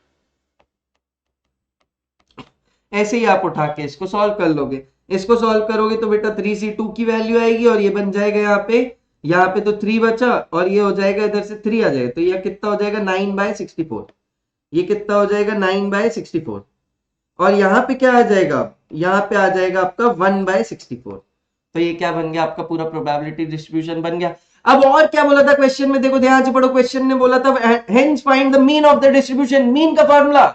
ऐसे ही आप उठा के इसको सॉल्व कर लोगे। इसको सॉल्व करोगे तो बेटा 3c2 की वैल्यू आएगी और ये बन जाएगा यहाँ पे तो 3 बचा और ये हो जाएगा इधर से 3 आ जाएगा, तो ये कितना हो जाएगा 9/64, ये कितना हो जाएगा 9/64, और यहाँ पे क्या आ जाएगा, यहाँ पे आ जाएगा आपका 1/64, तो ये क्या बन गया, आपका पूरा प्रोबेबिलिटी डिस्ट्रीब्यूशन बन गया। अब और क्या बोला था क्वेश्चन में, देखो ध्यान से पढ़ो, क्वेश्चन ने बोला था hence find the mean of the distribution, mean का फॉर्मूला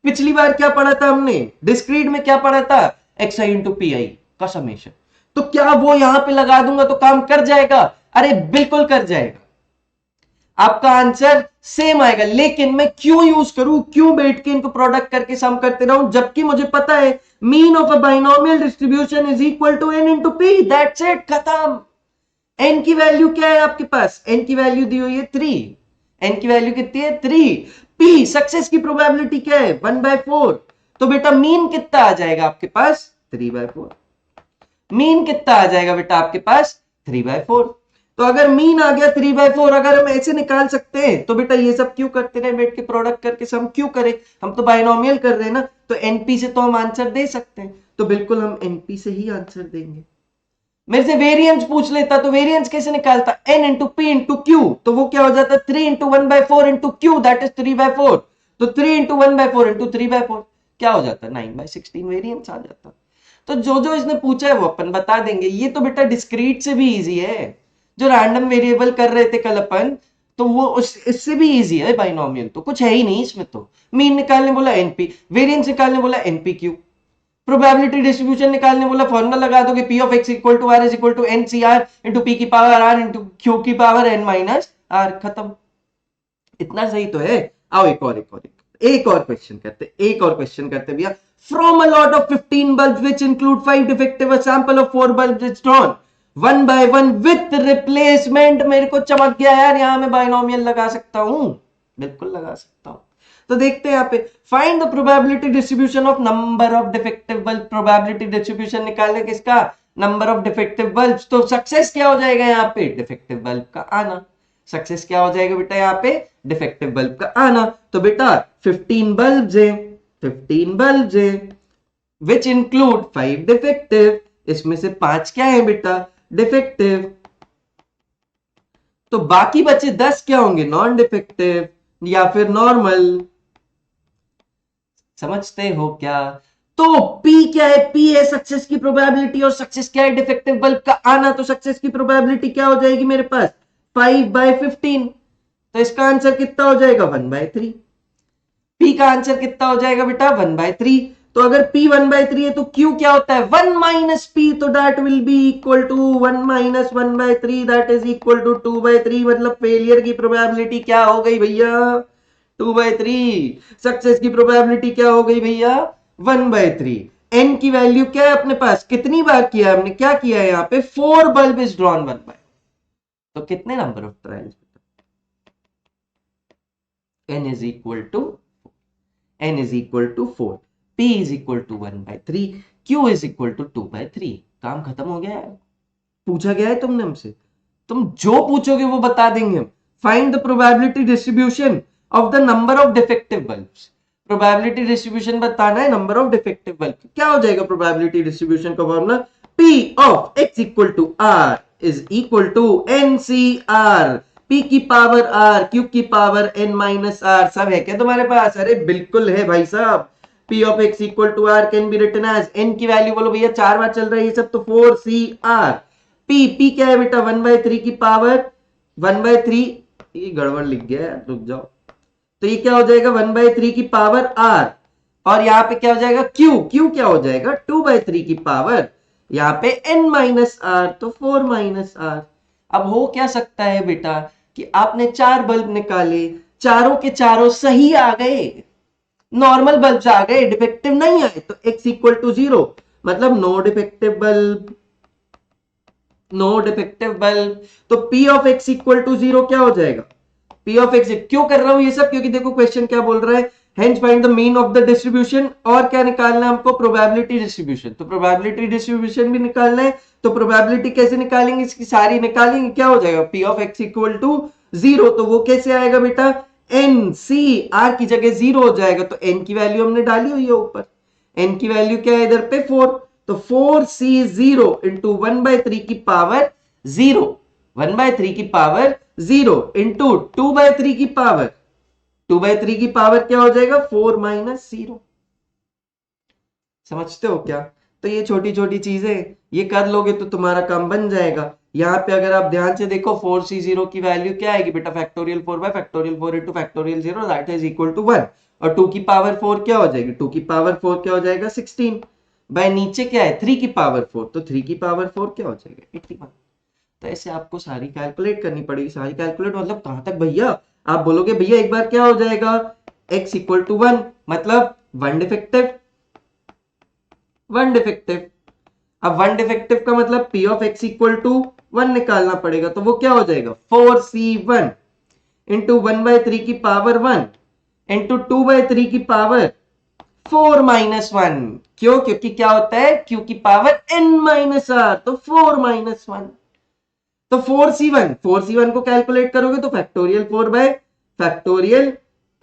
पिछली बार क्या पढ़ा था हमने, डिस्क्रीट में क्या पढ़ा था, xi इंटू पी का समेशन, तो क्या वो यहां पे लगा दूंगा तो काम कर जाएगा, अरे बिल्कुल कर जाएगा, आपका आंसर सेम आएगा। लेकिन मैं क्यों यूज करूं, क्यों बैठ के इनको प्रोडक्ट करके सम करते रहूं, जबकि मुझे पता है mean of a binomial distribution is equal to n into पी, दैट्स इट, खत्म। n की वैल्यू क्या है आपके पास, n की वैल्यू दी हुई है 3, n की वैल्यू कितनी है 3, p सक्सेस की प्रोबेबिलिटी क्या है 1/4, तो बेटा मीन कितना आ जाएगा आपके पास 3/4, मीन कितना आ जाएगा बेटा आपके पास 3/4, तो अगर मीन आ गया 3/4, अगर हम ऐसे निकाल सकते हैं तो बेटा ये सब क्यों करते रहे बैठ के प्रोडक्ट करके सम क्यों करें, हम तो बाइनोमियल कर रहे हैं ना, तो एनपी से तो हम आंसर दे सकते हैं, तो बिल्कुल हम एनपी से ही आंसर देंगे। मेरे से वेरिएंस पूछ लेता तो वेरिएंस कैसे निकालता, n into P into Q, तो वो क्या हो जाता 3 into 1/4 into Q that is 3/4, तो 3 इंटू 1/4 इंटू 3/4 क्या हो जाता 9/16 वेरिएंस आ जाता। तो जो इसने पूछा है वो अपन बता देंगे, ये तो बेटा डिस्क्रीट से भी इजी है, जो रैंडम वेरिएबल कर रहे थे कल अपन, तो वो इससे भी इजी है बाइनोमियल, तो कुछ है ही नहीं इसमें, तो मीन निकालने बोला एनपी, वेरिएंस निकालने बोला एनपी क्यू, प्रोबेबिलिटी डिस्ट्रीब्यूशन निकालने बोला फॉर्मूला लगा दोगे p of x equal to r is equal to ncr into p की पावर r इंटू q की पावर n माइनस r, खत्म। इतना सही तो है। आओ एक और क्वेश्चन करते भैया। From a lot of 15 bulbs which include 5 defective, a sample of 4 bulbs is drawn one by one with replacement. मेरे को चमक गया यार, यहां मैं बाइनोमियल लगा सकता हूं, बिल्कुल लगा सकता हूं। तो देखते हैं यहाँ पे, find the probability distribution of number of defective bulb, probability distribution निकालने किसका, नंबर ऑफ डिफेक्टिव बल्ब, तो सक्सेस क्या हो जाएगा यहाँ पे डिफेक्टिव बल्ब का आना, सक्सेस क्या हो जाएगा बेटा यहाँ पे डिफेक्टिव बल्ब का आना, तो बेटा 15 बल्ब्स है, 15 बल्ब्स है विच इंक्लूड 5 डिफेक्टिव, इसमें से 5 क्या है बेटा डिफेक्टिव, तो बाकी बचे 10 क्या होंगे नॉन डिफेक्टिव या फिर नॉर्मल, समझते हो क्या। तो P क्या है, P है सक्सेस की प्रोबेबिलिटी और सक्सेस क्या है डिफेक्टिव बल्ब का आना, तो सक्सेस की प्रोबेबिलिटी क्या हो जाएगी मेरे पास 5/15, तो इसका आंसर कितना हो जाएगा 1/3, P का आंसर कितना हो जाएगा बेटा 1/3, तो अगर P 1/3 है तो Q क्या होता है 1 माइनस P, तो that will be equal to 1 minus 1/3 that is equal to 2/3, मतलब फेलियर की प्रोबेबिलिटी क्या हो गई भैया 2/3, सक्सेस की प्रोबेबिलिटी क्या हो गई भैया 1/3। n की वैल्यू क्या है अपने पास, कितनी बार किया हमने, क्या किया है यहाँ पे 4 बल्ब इज ड्रॉन 1/, तो कितने number of trials, n is equal to n is equal to 4, p is equal to 1/3, q is equal to 2/3, काम खत्म हो गया है। पूछा गया है तुमने हमसे तुम जो पूछोगे वो बता देंगे हम। Find the probability distribution of the number of defective bulbs. Probability distribution बताना है नंबर ऑफ डिफेक्टिव बल्ब। क्या हो जाएगा प्रोबेबिलिटी डिस्ट्रीब्यूशन का formula? P of x equal to R is equal to NCR, P की पावर R, Q की पावर N माइनस R। सब है क्या तुम्हारे पास? अरे बिल्कुल है भाई साहब। P of x equal to R can be written as, N की वैल्यू बोलो भैया, 4 बार चल रहा है ये सब, तो 4CR। P क्या है बेटा? 1/3 की पावर 1/3, ये गड़बड़ लिख गया है, रुक जाओ। तो ये क्या हो जाएगा? 1/3 की पावर R, और यहाँ पे क्या हो जाएगा? Q क्या हो जाएगा? 2/3 की पावर, यहाँ पे N माइनस R, तो 4 - R। अब हो क्या सकता है बेटा कि आपने 4 बल्ब निकाले, चारों के चारों सही आ गए, नॉर्मल बल्ब आ गए, डिफेक्टिव नहीं आए, तो x इक्वल टू 0, मतलब no defective bulb, no defective bulb. तो P of x equal to 0 क्या हो जाएगा? P ऑफ x, क्यों कर रहा हूं ये सब? क्योंकि देखो क्वेश्चन क्या बोल रहा है, hence find the mean of the distribution, और क्या निकालना है हमको? Probability distribution. तो प्रोबेबिलिटी डिस्ट्रीब्यूशन भी निकालना है, तो प्रोबेबिलिटी कैसे निकालेंगे? इसकी सारी निकालेंगे, क्या हो जाएगा? P of x equal to 0, तो वो कैसे आएगा बेटा? N C R की जगह 0 हो जाएगा, तो N की वैल्यू हमने डाली हुई है ऊपर, N की वैल्यू क्या है इधर पे? 4, तो 4C0 इंटू 1/3 की पावर 0, 1/3 की पावर 0 इंटू 2/3 की पावर, 2/3 की पावर क्या हो जाएगा? 4 - 0। समझते हो क्या? तो ये छोटी छोटी चीजें ये कर लोगे तो तुम्हारा काम बन जाएगा। यहाँ पे अगर आप ध्यान से देखो 4C0 की वैल्यू क्या आएगी बेटा? Factorial 4/4 into factorial 0 that is equal to 1, और 2 की पावर 4 क्या हो जाएगी? 2 की पावर 4 क्या हो जाएगा? 16, बाय नीचे क्या है? 3 की पावर 4, तो 3 की पावर 4 क्या हो जाएगा? 81। तो ऐसे आपको सारी कैलकुलेट करनी पड़ेगी। सारी कैलकुलेट मतलब कहां तक भैया? आप बोलोगे भैया एक बार क्या हो जाएगा? x इक्वल टू 1, मतलब 1 डिफेक्टिव, 1 डिफेक्टिव। अब 1 डिफेक्टिव का मतलब P of x equal to 1 निकालना पड़ेगा, तो वो क्या हो जाएगा? 4C1 इंटू 1/3 की पावर 1 इंटू 2/3 की पावर 4 - 1। क्यों? क्योंकि क्या होता है? Q की पावर N माइनस R, तो 4 - 1। तो 4C1 को कैलकुलेट करोगे तो फैक्टोरियल 4/फैक्टोरियल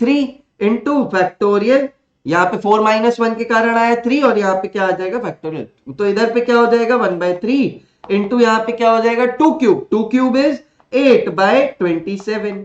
3 इंटू फैक्टोरियल, यहाँ पे 4 - 1 के कारण आया 3, और यहाँ पे क्या आ जाएगा? फैक्टोरियल। तो इधर पे क्या हो जाएगा? 1/3 इंटू यहाँ पे क्या हो जाएगा? 2 क्यूब इज 8/27।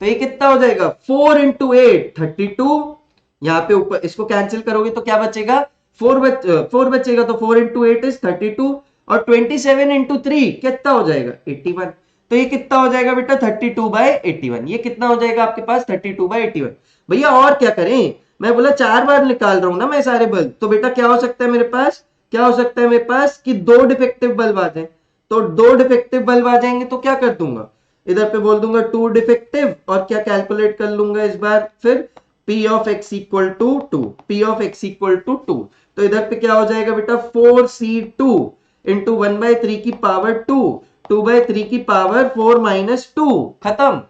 तो ये कितना हो जाएगा? 4 इंटू 8 32, यहाँ पे ऊपर इसको कैंसिल करोगे तो क्या बचेगा? 4 बचेगा, तो 4 इंटू 8 इज 32, और 27 इंटू 3 कितना हो जाएगा? 81। तो ये कितना हो जाएगा बेटा? 32/81। ये कितना हो जाएगा आपके पास? 32/81। भैया और क्या करें? मैं बोला 4 बार निकाल रहा हूं ना मैं सारे बल्ब, तो बेटा क्या हो सकता है मेरे पास? क्या हो सकता है मेरे पास कि 2 डिफेक्टिव बल्ब आ जाए। तो 2 डिफेक्टिव बल्ब आ जाएंगे तो क्या कर दूंगा? इधर पे बोल दूंगा 2 डिफेक्टिव, और क्या कैलकुलेट कर लूंगा इस बार फिर? P of x equal to 2, P of x equal to 2। तो इधर पे क्या हो जाएगा बेटा? 4C2 इंटू 1/3 की पावर 2, 2/3 की पावर 4 - 2, खत्म।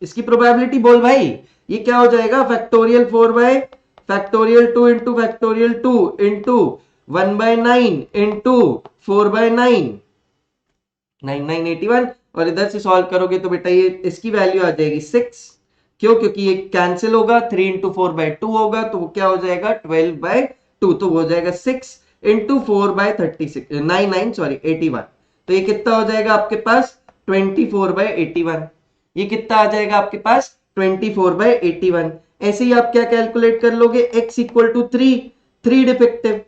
इसकी प्रोबेबिलिटी बोल भाई। ये क्या हो जाएगा? फैक्टोरियल 4/फैक्टोरियल 2 इंटू फैक्टोरियल 2 इंटू 1/9 इंटू 4/9, 9981। और इधर से सॉल्व करोगे तो बेटा ये इसकी वैल्यू आ जाएगी 6। क्यों? क्योंकि ये कैंसिल होगा, 3 इंटू 4/2 होगा, तो वो क्या हो जाएगा? 12/2, तो वो हो जाएगा 6 इंटू 4/36, 81। तो ये कितना हो जाएगा आपके पास? 24/81। ये कितना आ जाएगा आपके पास? 24/81। ऐसे ही आप क्या कैलकुलेट कर लोगे? x इक्वल टू 3 डिफेक्टिव,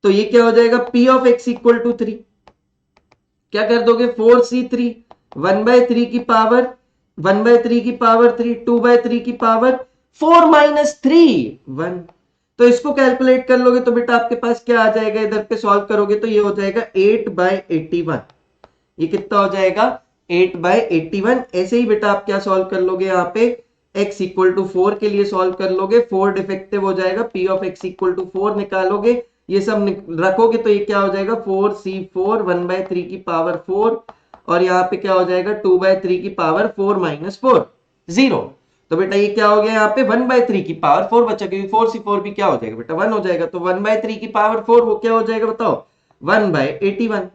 तो ये क्या हो जाएगा? P of x equal to 3। क्या कर दोगे? 4C3 1/3 की पावर 1/3 की पावर 3, 2/3 की पावर 4 - 3 1। तो इसको कैलकुलेट कर लोगे तो बेटा आपके पास क्या आ जाएगा? इधर पे सॉल्व करोगे तो ये हो जाएगा 8/81। ये कितना हो जाएगा? 8/81। ऐसे ही बेटा आप क्या सॉल्व कर लोगे? यहाँ पे x इक्वल टू 4 के लिए सॉल्व कर लोगे, 4 डिफेक्टिव हो जाएगा, P of x equal to 4 निकालोगे, ये सब रखोगे तो ये क्या हो जाएगा? 4C4 1/3 की पावर 4, और यहाँ पे क्या हो जाएगा? 2/3 की पावर 4 - 4 0। तो बेटा ये क्या हो गया? यहाँ पे 1/3 की पावर 4 बचा, क्योंकि 4C4 भी क्या हो जाएगा बेटा? 1 हो जाएगा, तो 1/3 की पावर 4 वो क्या हो जाएगा बताओ? 1/81।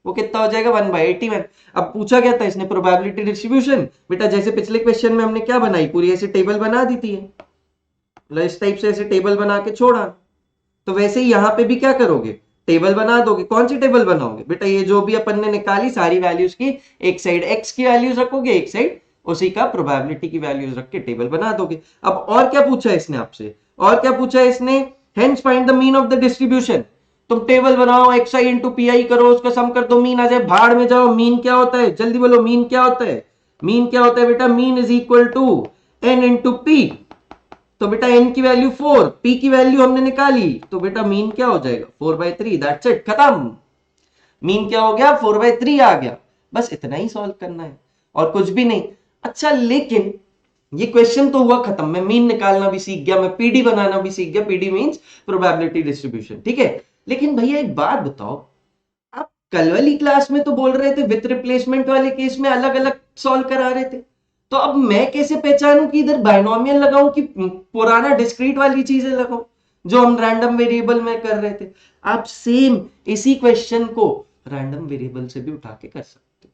वो कितना हो जाएगा 1/81। अब पूछा गया था इसने प्रोबेबिलिटी डिस्ट्रीब्यूशन, बेटा जैसे पिछले क्वेश्चन में हमने क्या बनाई, पूरी ऐसे टेबल बना दी थी, मतलब इस टाइप से ऐसे टेबल बना के छोड़ा, तो वैसे ही यहाँ पे भी क्या करोगे, टेबल बना दोगे। कौन सी टेबल बनाओगे बेटा, ये जो भी अपन ने निकाली सारी वैल्यूज की, एक साइड एक्स की वैल्यूज रखोगे, एक साइड उसी का प्रोबेबिलिटी की वैल्यूज रख के टेबल बना दोगे। अब और क्या पूछा है इसने आपसे, और क्या पूछा है इसने, hence find the mean of the distribution. तुम टेबल बनाओ, x I into P I करो, उसका सम कर दो, मीन आ जाए, भाड़ में जाओ। मीन क्या होता है, जल्दी बोलो, मीन क्या होता है, मीन क्या होता है बेटा, mean is equal to n into p. तो बेटा n की वैल्यू 4, p की वैल्यू हमने निकाली, तो बेटा मीन क्या हो जाएगा 4/3, दैट्स इट, खत्म। मीन क्या हो गया 4/3 आ गया। बस इतना ही सॉल्व करना है और कुछ भी नहीं। अच्छा लेकिन ये क्वेश्चन तो हुआ खत्म, मैं मीन निकालना भी सीख गया, मैं पीडी बनाना भी सीख गया, पीडी मींस प्रोबेबिलिटी डिस्ट्रीब्यूशन, ठीक है। लेकिन भैया एक बात बताओ, आप कल वाली क्लास में तो बोल रहे थे विथ रिप्लेसमेंट वाले केस में अलग अलग सॉल्व करा रहे थे, तो अब मैं कैसे पहचानूं कि इधर बाइनोमियल लगाऊं कि पुराना डिस्क्रीट वाली चीजें लगाऊं जो हम रैंडम वेरिएबल में कर रहे थे। आप सेम इसी क्वेश्चन को रैंडम वेरिएबल से भी उठा के कर सकते हो,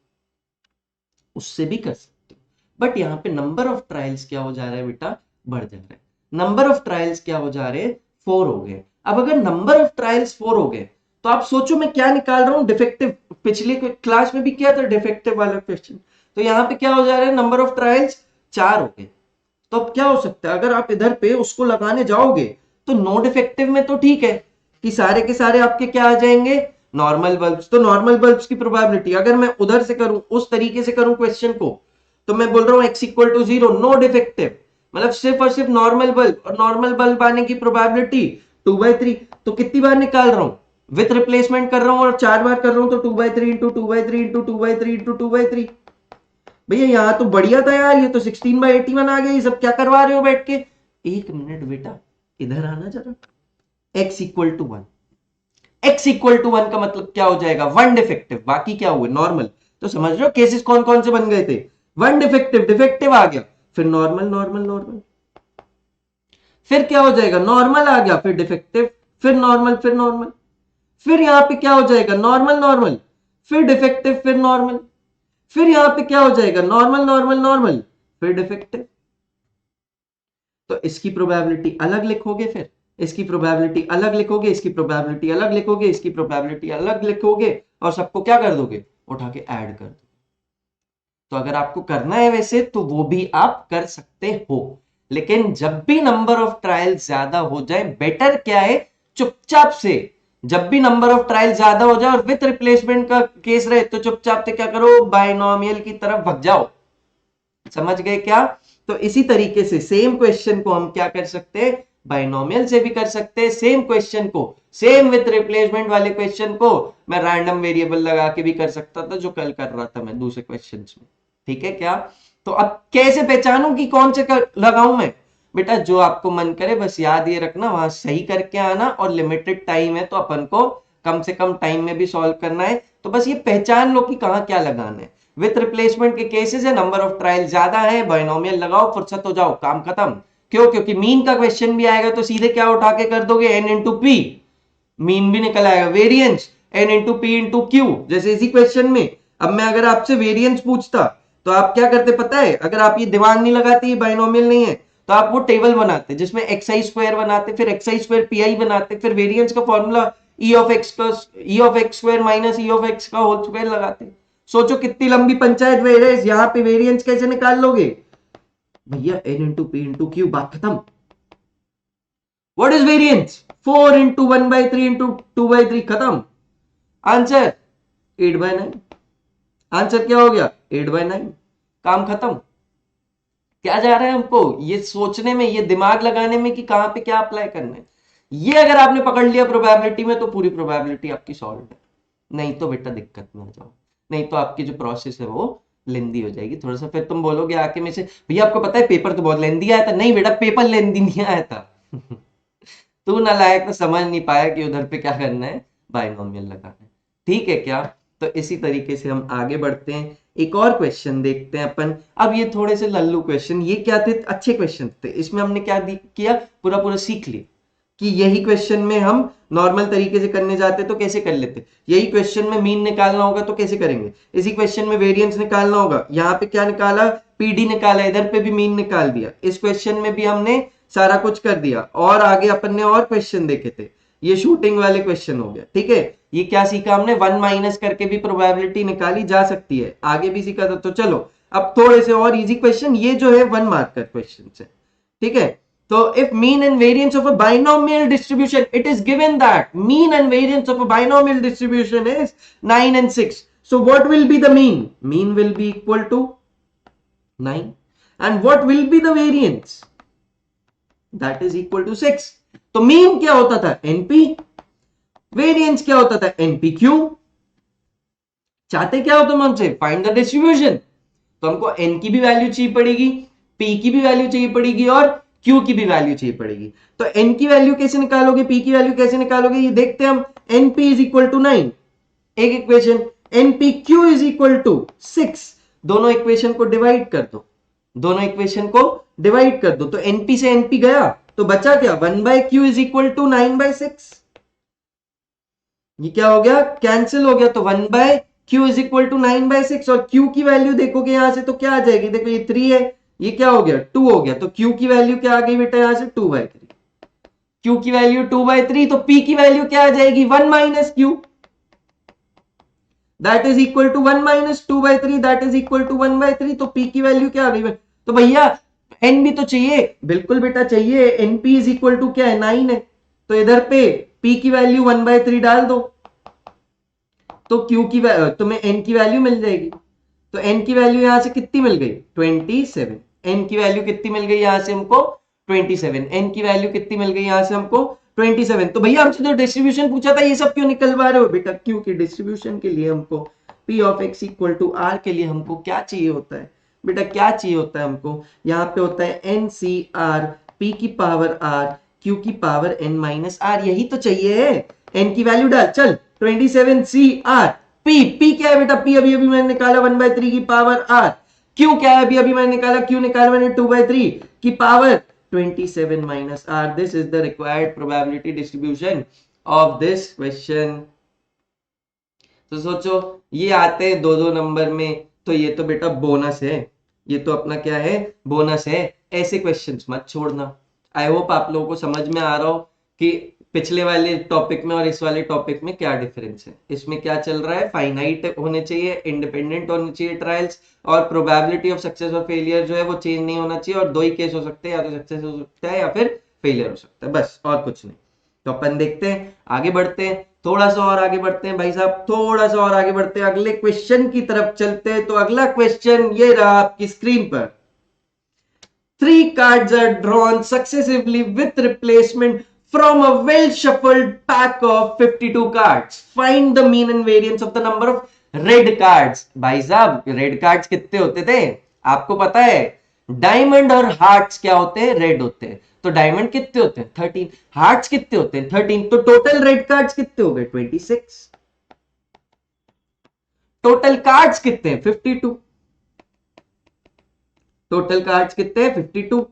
उससे भी कर सकते हो, बट यहाँ पे नंबर ऑफ ट्रायल्स क्या हो जा रहा है बेटा, बढ़ जा रहा है। नंबर ऑफ ट्रायल्स क्या हो जा रहे हैं, 4 हो गए। अब अगर नंबर ऑफ ट्रायल्स 4 हो गए तो आप सोचो मैं क्या निकाल रहा हूं, डिफेक्टिव। पिछले क्लास में भी किया था डिफेक्टिव वाला क्वेश्चन, तो यहाँ पे क्या हो जा रहा है, नंबर ऑफ ट्रायल्स 4 हो गए। तो अब क्या हो सकता है, अगर आप इधर पे उसको लगाने जाओगे तो नो डिफेक्टिव में तो ठीक है कि सारे के सारे आपके क्या आ जाएंगे, नॉर्मल बल्ब्स। तो नॉर्मल बल्ब्स की प्रोबेबिलिटी अगर मैं उधर से करूं, उस तरीके से करूं क्वेश्चन को, तो मैं बोल रहा हूं x equal to 0, no defective, मतलब सिर्फ और सिर्फ नॉर्मल बल्ब, और नॉर्मल बल्ब आने की प्रोबेबिलिटी 2/3। तो कितनी बार निकाल रहा हूं, विथ रिप्लेसमेंट कर रहा हूं और 4 बार कर रहा हूं, तो 2/3 इंटू 2/3 इंटू 2/3 इंटू 2/3। भैया यहाँ तो बढ़िया था यार, ये तो 16/81 आ गया, ये सब क्या करवा रहे हो बैठ के। एक मिनट बेटा, इधर आना जरा। x equal to 1, x equal to 1 का मतलब क्या हो जाएगा, 1 डिफेक्टिव, बाकी क्या हुए नॉर्मल। तो समझ रहे हो केसेस कौन कौन से बन गए थे, 1 डिफेक्टिव, डिफेक्टिव आ गया, फिर नॉर्मल नॉर्मल नॉर्मल, फिर क्या हो जाएगा, नॉर्मल आ गया, फिर डिफेक्टिव, फिर नॉर्मल, फिर नॉर्मल, फिर यहां पे क्या हो जाएगा, नॉर्मल नॉर्मल, फिर डिफेक्टिव, फिर नॉर्मल, फिर यहां पे क्या हो जाएगा, नॉर्मल नॉर्मल नॉर्मल, फिर डिफेक्टिव। तो इसकी प्रोबेबिलिटी अलग लिखोगे, फिर इसकी प्रोबेबिलिटी अलग लिखोगे, इसकी प्रोबेबिलिटी अलग लिखोगे, इसकी प्रोबेबिलिटी अलग लिखोगे, और सबको क्या कर दोगे, उठा के ऐड कर दोगे। तो अगर आपको करना है वैसे तो वो भी आप कर सकते हो, लेकिन जब भी नंबर ऑफ ट्रायल ज्यादा हो जाए, बेटर क्या है, चुपचाप से, जब भी नंबर ऑफ ट्रायल ज्यादा हो जाए और विथ रिप्लेसमेंट का केस रहे, तो चुपचाप से क्या करो, बाइनोमियल की तरफ भग जाओ। समझ गए क्या। तो इसी तरीके से सेम क्वेश्चन को हम क्या कर सकते हैं, बाइनोमियल से भी कर सकते हैं। सेम क्वेश्चन को, सेम विथ रिप्लेसमेंट वाले क्वेश्चन को मैं रैंडम वेरिएबल लगा के भी कर सकता था, जो कल कर रहा था मैं दूसरे क्वेश्चंस में, ठीक है क्या। तो अब कैसे पहचानूं कि कौन से लगाऊं मैं, बेटा जो आपको मन करे बस याद ये रखना, वहां सही करके आना, और लिमिटेड टाइम है तो अपन को कम से कम टाइम में भी सॉल्व करना है, तो बस ये पहचान लो कि कहां क्या लगाना है। विथ रिप्लेसमेंट के केसेस है, नंबर ऑफ ट्रायल ज्यादा है, बाइनोमियल लगाओ, फुर्सत हो जाओ, काम खत्म। क्यों, क्योंकि मीन का क्वेश्चन भी आएगा तो सीधे क्या उठा के कर दोगे, n इंटू पी, मीन भी निकल आएगा, variance n into P into Q, जैसे इसी क्वेश्चन में। अब मैं अगर आपसे वेरिएंस पूछता तो आप क्या करते पता है, अगर आप ये दिमाग नहीं लगाते, ये बाइनोमियल नहीं है, तो आप वो टेबल बनाते जिसमें एक्स आई स्क्वायर बनाते, फिर x I square P I बनाते, फिर वेरिएंस का formula E of x square minus E of x का होल स्क्वायर लगाते। सोचो कितनी लंबी पंचायत वेरिएंस, यहाँ पे वेरिएंस कैसे निकाल लोगे भैया, n into P into Q, बात खत्म। What is variance, 4 into 1/3 into 2/3, खत्म। आंसर 8/9, आंसर क्या हो गया 8/9, काम खत्म। क्या जा रहा है हमको ये सोचने में, ये दिमाग लगाने में कि कहां पे क्या अप्लाई करना है। ये अगर आपने पकड़ लिया प्रोबेबिलिटी में तो पूरी प्रोबेबिलिटी आपकी सॉल्व है, नहीं तो बेटा दिक्कत में आ जाओ, नहीं तो आपकी जो प्रोसेस है वो लेंदी हो जाएगी थोड़ा सा। फिर तुम बोलोगे आके में से, भैया आपको पता है पेपर तो बहुत लेंदी आया था। नहीं बेटा, पेपर लेंदी नहीं आया था तू नालायक तो समझ नहीं पाया कि उधर पे क्या करना है, बाइनोमियल लगाना है, ठीक है क्या। तो इसी तरीके से हम आगे बढ़ते हैं, एक और क्वेश्चन देखते हैं अपन। अब ये थोड़े से लल्लू क्वेश्चन, ये क्या थे, अच्छे क्वेश्चन थे, इसमें हमने क्या किया, पूरा पूरा सीख लिया, कि यही क्वेश्चन में हम नॉर्मल तरीके से करने जाते तो कैसे कर लेते, यही क्वेश्चन में मीन निकालना होगा तो कैसे करेंगे, इसी क्वेश्चन में वेरिएंस निकालना होगा, यहाँ पे क्या निकाला, पीडी निकाला, इधर पे भी मीन निकाल दिया, इस क्वेश्चन में भी हमने सारा कुछ कर दिया, और आगे अपन ने और क्वेश्चन देखे थे, ये शूटिंग वाले क्वेश्चन हो गया। ठीक है, ये क्या सीखा हमने, 1 माइनस करके भी प्रोबेबिलिटी निकाली जा सकती है, आगे भी सीखा था। तो चलो अब थोड़े से और इजी क्वेश्चन, ये जो है 1 मार्कर क्वेश्चन है। ठीक है, so if mean and variance of a binomial distribution, it is given that mean and variance of a binomial distribution is 9 and 6. So what will be the mean? Mean will be equal to 9. And what will be the variance? That is equal to 6. तो mean क्या होता था, NP, variance क्या होता था, NPQ। चाहते क्या हो तुम हमसे, फाइंड द डिस्ट्रीब्यूशन, तो हमको n की भी वैल्यू चाहिए पड़ेगी, p की भी वैल्यू चाहिए पड़ेगी और q की भी वैल्यू चाहिए पड़ेगी। तो n की वैल्यू कैसे निकालोगे, p की वैल्यू कैसे निकालोगे, ये देखते हैं हम। np इज इक्वल टू 9 एक equation, npq is equal to 6, दोनों इक्वेशन को डिवाइड कर दो, दोनों इक्वेशन को डिवाइड कर दो, तो np से np गया तो बचा क्या, 1/q इज इक्वल टू 9/6। ये क्या हो गया, कैंसिल हो गया, तो 1/q इज इक्वल टू 9/6, और q की वैल्यू देखोगे यहां से तो क्या आ जाएगी, देखो ये 3 है, ये क्या हो गया 2 हो गया, तो q की वैल्यू क्या आ गई बेटा यहां से 2/3, q की वैल्यू 2/3, तो p की वैल्यू क्या आ जाएगी 1 minus q, that is equal to 1 minus 2/3, that is equal to 1/3, तो p की वैल्यू क्या आ गई, तो भैया n भी तो चाहिए, बिल्कुल बेटा चाहिए, np इज इक्वल टू क्या है 9 है, तो इधर पे p की वैल्यू 1/3 डाल दो, तो q की तुम्हें n की वैल्यू मिल जाएगी, तो n की वैल्यू यहां से कितनी मिल गई 27, n की वैल्यू कितनी मिल गई यहां से हमको 27, n की वैल्यू कितनी मिल गई यहां से हमको 27। तो भैया हमसे जो डिस्ट्रीब्यूशन पूछा था ये सब क्यों निकलवा रहे हो बेटा, q की डिस्ट्रीब्यूशन के लिए हमको p of x equal to r के लिए हमको क्या चाहिए होता है बेटा, क्या चाहिए होता है हमको, यहाँ पे होता है NCR, p की पावर r, q की पावर n माइनस r, यही तो चाहिए, n की वैल्यू डाल, चल 27CR, p क्या है बेटा, p अभी अभी मैंने निकाला 1/3 की पावर r, q क्या है अभी अभी मैंने निकाला, q निकाला मैंने 2/3 की power 27 minus r। This is the required probability distribution of this question. तो सोचो ये आते हैं 2-2 नंबर में, तो ये तो बेटा बोनस है, ये तो अपना क्या है बोनस है, ऐसे क्वेश्चंस मत छोड़ना। आई होप आप लोगों को समझ में आ रहा हो कि पिछले वाले टॉपिक में और इस वाले टॉपिक में क्या डिफरेंस है, इसमें क्या चल रहा है, फाइनाइट होने चाहिए, इंडिपेंडेंट होने चाहिए ट्रायल्स, और प्रोबेबिलिटी ऑफ सक्सेस और फेलियर जो है वो चेंज नहीं होना चाहिए, और दो ही केस हो सकते हैं, या तो सक्सेस हो सकता है या फिर फेलियर हो सकता है, बस और कुछ नहीं। तो अपन देखते हैं, आगे बढ़ते हैं, थोड़ा सा और आगे बढ़ते हैं भाई साहब, थोड़ा सा और आगे बढ़ते हैं, अगले क्वेश्चन की तरफ चलते हैं। तो अगला क्वेश्चन ये रहा आपकी स्क्रीन पर, 3 cards are drawn successively with replacement from a well shuffled pack of 52 cards. Find the mean and variance of the number of red cards. भाई साहब रेड कार्ड्स कितने होते थे आपको पता है, डायमंड और हार्ट्स क्या होते हैं, रेड होते हैं, तो डायमंड कितने होते हैं 13, हार्ट्स कितने होते हैं 13, तो टोटल रेड कार्ड्स कितने हो गए 26, टोटल कार्ड्स कितने हैं 52, टोटल कार्ड्स कितने हैं 52।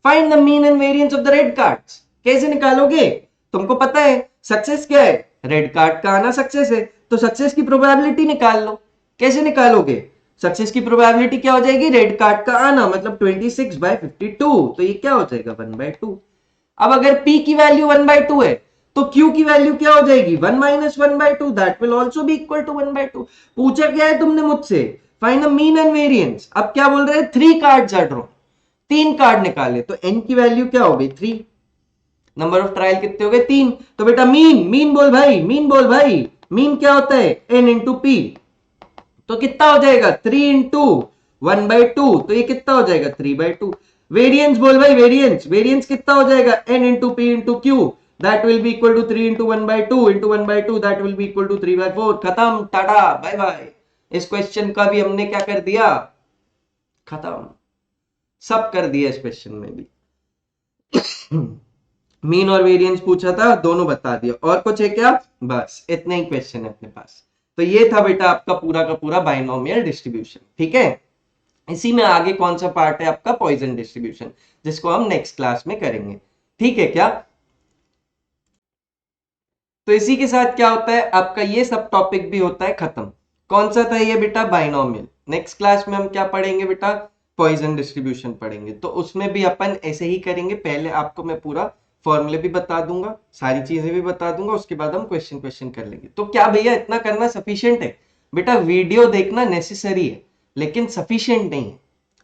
Find the mean and variance of the red cards, कैसे निकालोगे, तुमको पता है सक्सेस क्या है, रेड कार्ड का आना सक्सेस है, तो सक्सेस की प्रोबेबिलिटी निकाल लो, कैसे निकालोगे, सक्सेस की प्रोबेबिलिटी क्या हो जाएगी, रेड कार्ड का आना मतलब 26/52, तो ये क्या हो जाएगा 1/2। अब अगर p की वैल्यू 1/2 है तो q की वैल्यू क्या हो जाएगी 1 minus 1/2, that will also be equal to 1/2। पूछा क्या है तुमने मुझसे, find the mean and variance, अब क्या बोल रहे हैं 3 कार्ड्स आर ड्रॉन, 3 कार्ड निकाले, तो n की वैल्यू क्या हो गई 3, नंबर ऑफ ट्रायल कितने हो गए 3, तो बेटा मीन, मीन बोल भाई, मीन बोल भाई, मीन क्या होता है n इंटू p, तो कितना हो जाएगा 3 इंटू 1/2, तो ये कितना हो जाएगा 3/2। वेरिएंस बोल भाई, वेरिएंस, वेरिएंस कितना हो जाएगा n into p into q, that will be equal to 3 into 1/2 into 1/2, that will be equal to 3/4। खत्म, टाटा बाय बाय। इस क्वेश्चन का भी हमने क्या कर दिया, खत्म, सब कर दिया इस क्वेश्चन में भी। मीन और वेरिएंस पूछा था, दोनों बता दिया, और कुछ है क्या, बस इतने ही क्वेश्चन है अपने पास। तो ये था बेटा आपका पूरा का पूरा बाइनोमियल डिस्ट्रीब्यूशन, ठीक है। इसी में आगे कौन सा पार्ट है आपका पॉइजन डिस्ट्रीब्यूशन, जिसको हम नेक्स्ट क्लास में करेंगे, ठीक है क्या। तो इसी के साथ क्या होता है, आपका ये सब टॉपिक भी होता है खत्म। कौन सा था ये बेटा, बाइनोमियल। नेक्स्ट क्लास में हम क्या पढ़ेंगे बेटा, पॉइजन डिस्ट्रीब्यूशन पढ़ेंगे। तो उसमें भी अपन ऐसे ही करेंगे, पहले आपको मैं पूरा फॉर्मूले भी बता दूंगा, सारी चीजें भी बता दूंगा, उसके बाद हम क्वेश्चन कर लेंगे। तो क्या भैया इतना करना सफिशिएंट है? बेटा वीडियो देखना नेसेसरी है लेकिन सफिशिएंट नहीं है,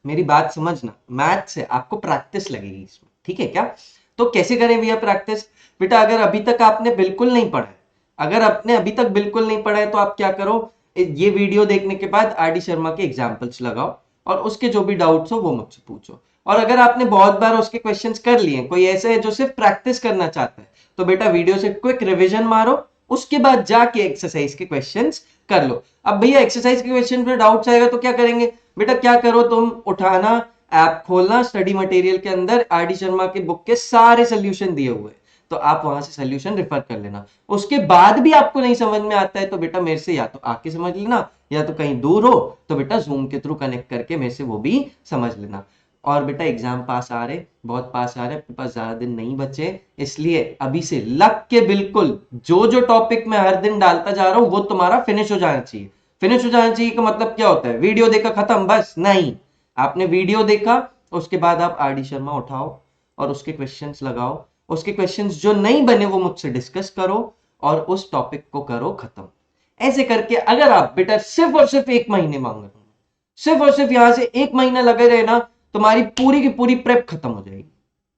मेरी बात समझना। मैथ्स है, आपको प्रैक्टिस लगेगी इसमें, ठीक है क्या? तो कैसे करें भैया प्रैक्टिस? बेटा अगर अभी तक आपने बिल्कुल नहीं पढ़ा है, अगर आपने अभी तक बिल्कुल नहीं पढ़ा है तो आप क्या करो, ये वीडियो देखने के बाद आर.डी. शर्मा के एग्जाम्पल्स लगाओ और उसके जो भी डाउट्स हो वो मुझसे पूछो। और अगर आपने बहुत बार उसके क्वेश्चंस कर लिए, कोई ऐसे है जो सिर्फ प्रैक्टिस करना चाहता है, तो बेटा वीडियो से क्विक रिवीजन मारो, उसके बाद जाके एक्सरसाइज के क्वेश्चंस कर लो। अब भैया एक्सरसाइज के क्वेश्चन में डाउट्स आएगा तो क्या करेंगे? बेटा क्या करो, तुम उठाना, ऐप खोलना, स्टडी मटेरियल के अंदर आर.डी. शर्मा के बुक के सारे सोल्यूशन दिए हुए, तो आप वहां से सोल्यूशन रेफर कर लेना। उसके बाद भी आपको नहीं समझ में आता है तो बेटा मेरे से या तो आके समझ लेना, या तो कहीं दूर हो तो बेटा जूम के थ्रू कनेक्ट करके मेरे से वो भी समझ लेना। और बेटा एग्जाम पास आ रहे, बहुत पास आ रहे, अपने पास ज्यादा दिन नहीं बचे, इसलिए अभी से लग के बिल्कुल जो जो टॉपिक मैं हर दिन डालता जा रहा हूं वो तुम्हारा फिनिश हो जाना चाहिए। फिनिश हो जाना चाहिए का मतलब क्या होता है? वीडियो देखा खत्म, बस नहीं। आपने वीडियो देखा, उसके बाद आप आर.डी. शर्मा उठाओ और उसके क्वेश्चंस लगाओ, उसके क्वेश्चंस जो नहीं बने वो मुझसे डिस्कस करो और उस टॉपिक को करो खत्म। ऐसे करके अगर आप बेटा सिर्फ और सिर्फ 1 महीने मांग रहे, सिर्फ और सिर्फ यहां से 1 महीना लगे रहे ना, तुम्हारी पूरी की पूरी प्रेप खत्म हो जाएगी,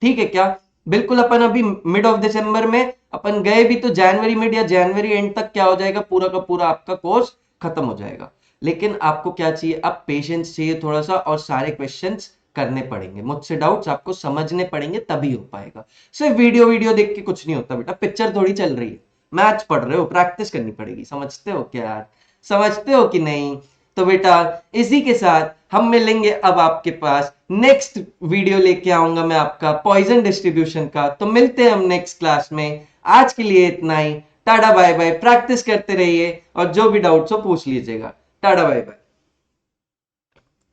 ठीक है क्या? बिल्कुल अपन अभी मिड ऑफ दिसंबर में अपन गए भी तो जनवरी मिड या जनवरी एंड तक क्या हो जाएगा, पूरा का पूरा आपका कोर्स खत्म हो जाएगा। लेकिन आपको क्या चाहिए, अब पेशेंस चाहिए थोड़ा सा, और सारे क्वेश्चंस करने पड़ेंगे, मुझसे डाउट्स आपको समझने पड़ेंगे, तभी हो पाएगा। सिर्फ वीडियो वीडियो देख के कुछ नहीं होता बेटा, पिक्चर थोड़ी चल रही है, मैच पढ़ रहे हो, प्रैक्टिस करनी पड़ेगी। समझते हो क्या यार, समझते हो कि नहीं? तो बेटा इसी के साथ हम मिलेंगे अब आपके पास, नेक्स्ट वीडियो लेके आऊंगा मैं आपका पॉइजन डिस्ट्रीब्यूशन का। तो मिलते हैं हम नेक्स्ट क्लास में, आज के लिए इतना ही। टाटा बाय बाय, प्रैक्टिस करते रहिए और जो भी डाउट्स हो पूछ लीजिएगा। Tata bye bye.